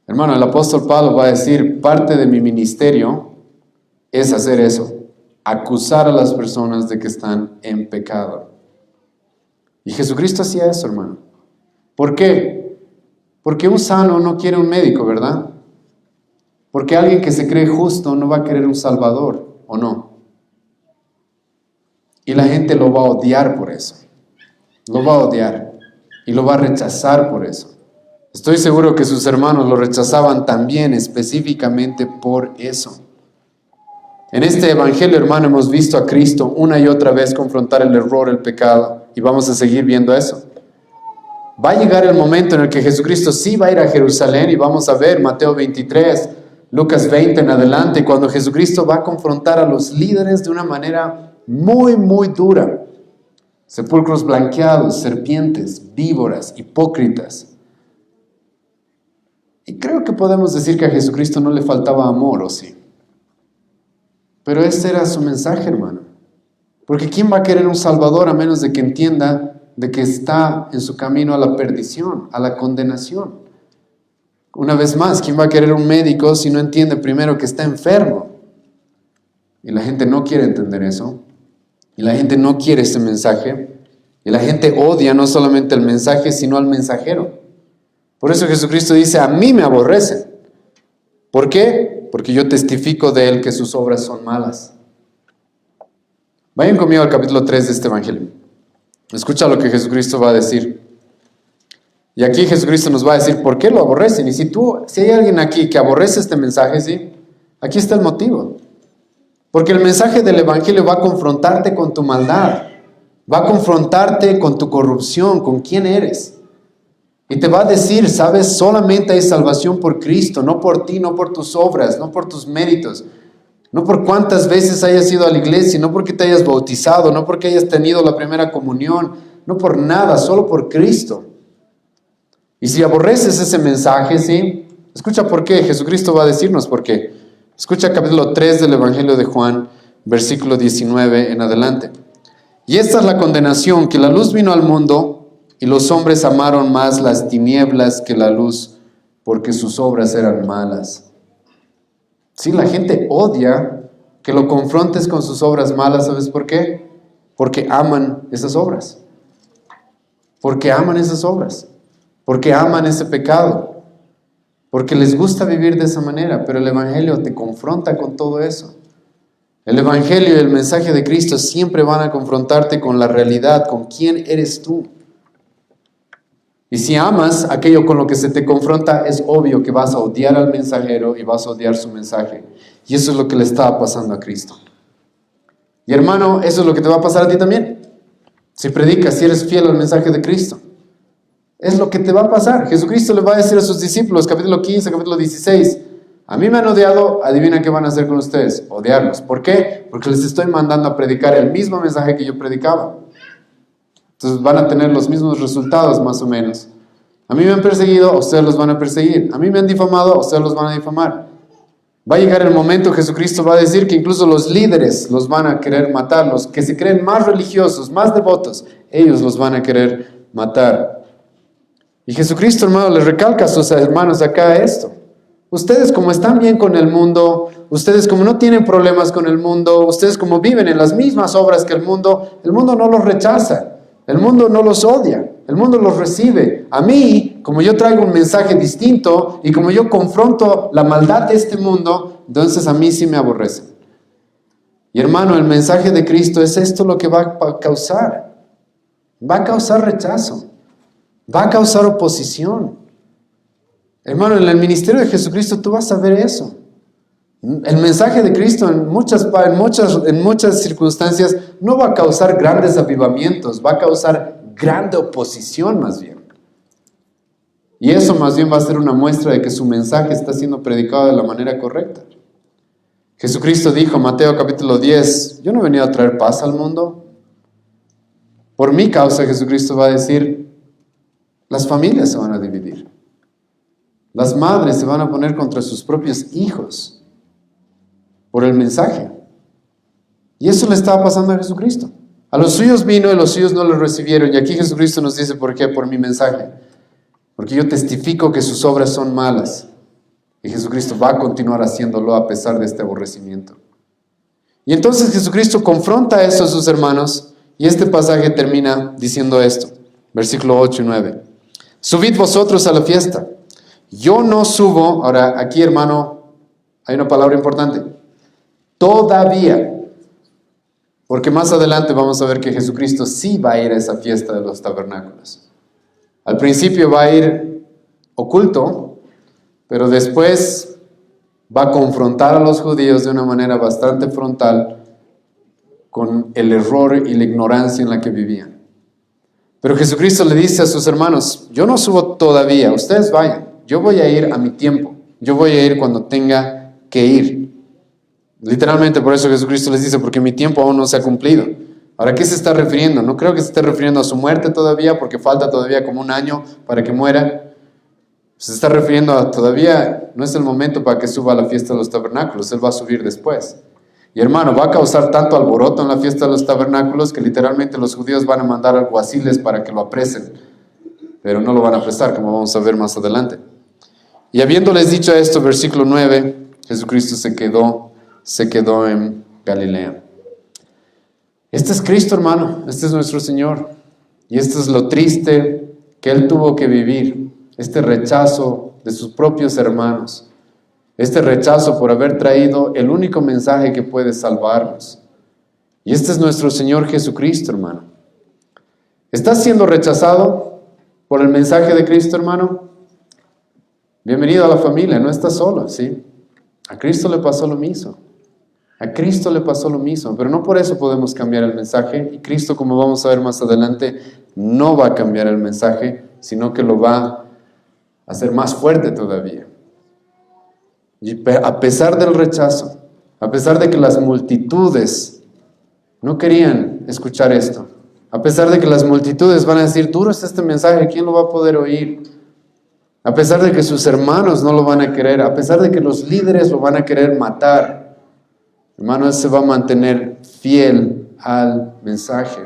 Hermano, el apóstol Pablo va a decir, parte de mi ministerio es hacer eso. Acusar a las personas de que están en pecado. Y Jesucristo hacía eso, hermano. ¿Por qué? Porque un sano no quiere un médico, ¿verdad? Porque alguien que se cree justo no va a querer un salvador, ¿o no? Y la gente lo va a odiar por eso. Lo va a odiar y lo va a rechazar por eso. Estoy seguro que sus hermanos lo rechazaban también específicamente por eso. En este evangelio, hermano, hemos visto a Cristo una y otra vez confrontar el error, el pecado, y vamos a seguir viendo eso. Va a llegar el momento en el que Jesucristo sí va a ir a Jerusalén, y vamos a ver Mateo 23, Lucas 20 en adelante, cuando Jesucristo va a confrontar a los líderes de una manera muy, muy dura. Sepulcros blanqueados, serpientes, víboras, hipócritas. Y creo que podemos decir que a Jesucristo no le faltaba amor, ¿o sí? Pero ese era su mensaje, hermano. Porque ¿quién va a querer un Salvador a menos de que entienda de que está en su camino a la perdición, a la condenación? Una vez más, ¿quién va a querer un médico si no entiende primero que está enfermo? Y la gente no quiere entender eso. Y la gente no quiere ese mensaje. Y la gente odia no solamente el mensaje, sino al mensajero. Por eso Jesucristo dice, a mí me aborrecen. ¿Por qué? Porque yo testifico de él que sus obras son malas. Vayan conmigo al capítulo 3 de este evangelio. Escucha lo que Jesucristo va a decir. Y aquí Jesucristo nos va a decir por qué lo aborrecen. Y si hay alguien aquí que aborrece este mensaje, ¿sí? Aquí está el motivo. Porque el mensaje del evangelio va a confrontarte con tu maldad. Va a confrontarte con tu corrupción, con quién eres. Y te va a decir, sabes, solamente hay salvación por Cristo, no por ti, no por tus obras, no por tus méritos, no por cuántas veces hayas ido a la iglesia, no porque te hayas bautizado, no porque hayas tenido la primera comunión, no por nada, solo por Cristo. Y si aborreces ese mensaje, ¿sí? Escucha por qué, Jesucristo va a decirnos por qué. Escucha capítulo 3 del Evangelio de Juan, versículo 19 en adelante. Y esta es la condenación, que la luz vino al mundo, y los hombres amaron más las tinieblas que la luz, porque sus obras eran malas. Sí, la gente odia que lo confrontes con sus obras malas, ¿sabes por qué? Porque aman esas obras. Porque aman esas obras. Porque aman ese pecado. Porque les gusta vivir de esa manera, pero el evangelio te confronta con todo eso. El evangelio y el mensaje de Cristo siempre van a confrontarte con la realidad, con quién eres tú. Y si amas aquello con lo que se te confronta, es obvio que vas a odiar al mensajero y vas a odiar su mensaje. Y eso es lo que le estaba pasando a Cristo. Y hermano, eso es lo que te va a pasar a ti también. Si predicas, si eres fiel al mensaje de Cristo. Es lo que te va a pasar. Jesucristo le va a decir a sus discípulos, capítulo 15, capítulo 16, a mí me han odiado, adivina qué van a hacer con ustedes, odiarlos. ¿Por qué? Porque les estoy mandando a predicar el mismo mensaje que yo predicaba. Entonces van a tener los mismos resultados más o menos. A mí me han perseguido, ustedes los van a perseguir. A mí me han difamado, ustedes los van a difamar. Va a llegar el momento, Jesucristo va a decir que incluso los líderes los van a querer matar. Los que se creen más religiosos, más devotos, ellos los van a querer matar. Y Jesucristo, hermano, les recalca a sus hermanos acá esto. Ustedes como están bien con el mundo, ustedes como no tienen problemas con el mundo, ustedes como viven en las mismas obras que el mundo no los rechaza. El mundo no los odia, el mundo los recibe. A mí, como yo traigo un mensaje distinto y como yo confronto la maldad de este mundo, entonces a mí sí me aborrecen. Y hermano, el mensaje de Cristo es esto lo que va a causar. Va a causar rechazo, va a causar oposición. Hermano, en el ministerio de Jesucristo tú vas a ver eso. El mensaje de Cristo en muchas circunstancias no va a causar grandes avivamientos, va a causar grande oposición más bien. Y eso más bien va a ser una muestra de que su mensaje está siendo predicado de la manera correcta. Jesucristo dijo, Mateo capítulo 10, yo no he venido a traer paz al mundo. Por mi causa, Jesucristo va a decir, las familias se van a dividir. Las madres se van a poner contra sus propios hijos por el mensaje. Y eso le estaba pasando a Jesucristo. A los suyos vino y los suyos no lo recibieron. Y aquí Jesucristo nos dice, ¿por qué? Por mi mensaje. Porque yo testifico que sus obras son malas. Y Jesucristo va a continuar haciéndolo a pesar de este aborrecimiento. Y entonces Jesucristo confronta eso a sus hermanos. Y este pasaje termina diciendo esto. Versículo 8 y 9. Subid vosotros a la fiesta. Yo no subo. Ahora aquí, hermano, hay una palabra importante. Todavía. Porque más adelante vamos a ver que Jesucristo sí va a ir a esa fiesta de los tabernáculos. Al principio va a ir oculto, pero después va a confrontar a los judíos de una manera bastante frontal con el error y la ignorancia en la que vivían. Pero Jesucristo le dice a sus hermanos, yo no subo todavía, ustedes vayan, yo voy a ir a mi tiempo, yo voy a ir cuando tenga que ir. Literalmente por eso Jesucristo les dice, porque mi tiempo aún no se ha cumplido. ¿Ahora qué se está refiriendo? No creo que se esté refiriendo a su muerte todavía, porque falta todavía como un año para que muera. Se está refiriendo a todavía no es el momento para que suba a la fiesta de los tabernáculos, Él va a subir después. Y hermano, va a causar tanto alboroto en la fiesta de los tabernáculos que literalmente los judíos van a mandar alguaciles para que lo apresen, pero no lo van a apresar, como vamos a ver más adelante. Y habiéndoles dicho esto, versículo 9, Jesucristo se quedó en Galilea. Este es Cristo, hermano, este es nuestro Señor. Y esto es lo triste que Él tuvo que vivir, este rechazo de sus propios hermanos, este rechazo por haber traído el único mensaje que puede salvarnos. Y este es nuestro Señor Jesucristo, hermano. ¿Estás siendo rechazado por el mensaje de Cristo, hermano? Bienvenido a la familia, no estás solo, ¿sí? A Cristo le pasó lo mismo. A Cristo le pasó lo mismo, pero no por eso podemos cambiar el mensaje. Y Cristo, como vamos a ver más adelante, no va a cambiar el mensaje, sino que lo va a hacer más fuerte todavía. Y a pesar del rechazo, a pesar de que las multitudes no querían escuchar esto, a pesar de que las multitudes van a decir, duro es este mensaje, ¿quién lo va a poder oír? A pesar de que sus hermanos no lo van a querer, a pesar de que los líderes lo van a querer matar, hermano, Él se va a mantener fiel al mensaje.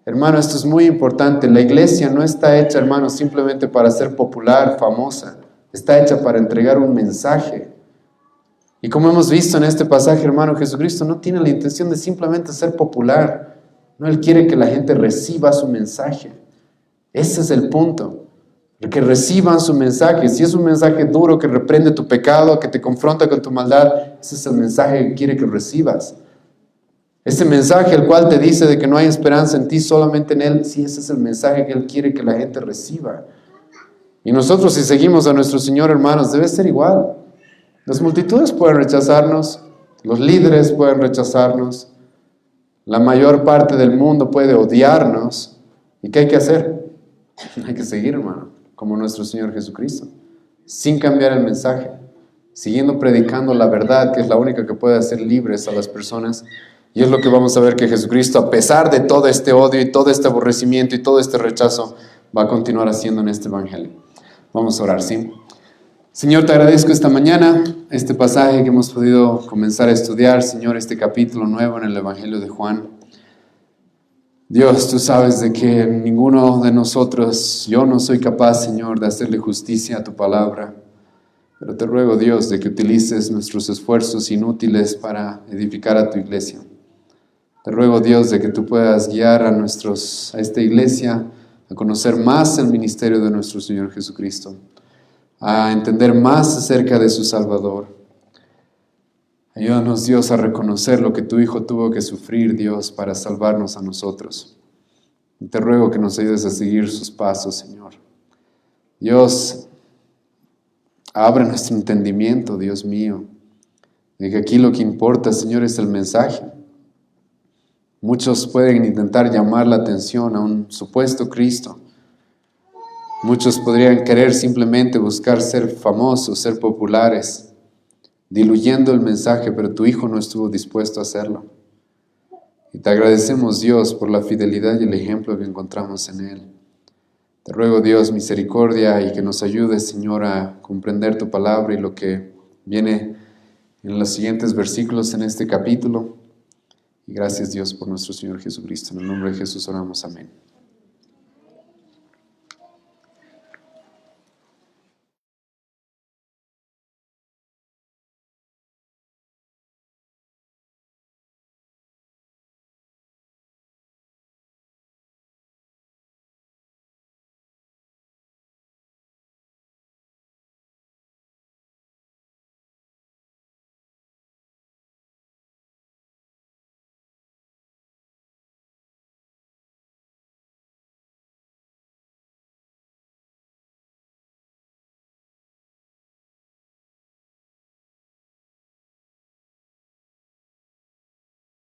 Hermano, esto es muy importante. La iglesia no está hecha, hermano, simplemente para ser popular, famosa. Está hecha para entregar un mensaje. Y como hemos visto en este pasaje, hermano, Jesucristo no tiene la intención de simplemente ser popular. No, Él quiere que la gente reciba su mensaje. Ese es el punto. Que reciban su mensaje. Si es un mensaje duro que reprende tu pecado, que te confronta con tu maldad, ese es el mensaje que quiere que recibas. Ese mensaje el cual te dice de que no hay esperanza en ti, solamente en Él, sí, ese es el mensaje que Él quiere que la gente reciba. Y nosotros, si seguimos a nuestro Señor, hermanos, debe ser igual. Las multitudes pueden rechazarnos, los líderes pueden rechazarnos, la mayor parte del mundo puede odiarnos. ¿Y qué hay que hacer? Hay que seguir, hermano, como nuestro Señor Jesucristo, sin cambiar el mensaje, siguiendo predicando la verdad, que es la única que puede hacer libres a las personas. Y es lo que vamos a ver que Jesucristo, a pesar de todo este odio y todo este aborrecimiento y todo este rechazo, va a continuar haciendo en este evangelio. Vamos a orar, ¿sí? Señor, te agradezco esta mañana, este pasaje que hemos podido comenzar a estudiar, Señor, este capítulo nuevo en el evangelio de Juan. Dios, tú sabes de que ninguno de nosotros, yo no soy capaz, Señor, de hacerle justicia a tu palabra. Pero te ruego, Dios, de que utilices nuestros esfuerzos inútiles para edificar a tu iglesia. Te ruego, Dios, de que tú puedas guiar a esta iglesia a conocer más el ministerio de nuestro Señor Jesucristo, a entender más acerca de su Salvador. Ayúdanos, Dios, a reconocer lo que tu Hijo tuvo que sufrir, Dios, para salvarnos a nosotros. Y te ruego que nos ayudes a seguir sus pasos, Señor. Dios, abre nuestro entendimiento, Dios mío, de que aquí lo que importa, Señor, es el mensaje. Muchos pueden intentar llamar la atención a un supuesto Cristo. Muchos podrían querer simplemente buscar ser famosos, ser populares, diluyendo el mensaje, pero tu Hijo no estuvo dispuesto a hacerlo. Y te agradecemos, Dios, por la fidelidad y el ejemplo que encontramos en Él. Te ruego, Dios, misericordia y que nos ayudes, Señor, a comprender tu palabra y lo que viene en los siguientes versículos en este capítulo. Y gracias, Dios, por nuestro Señor Jesucristo. En el nombre de Jesús oramos. Amén.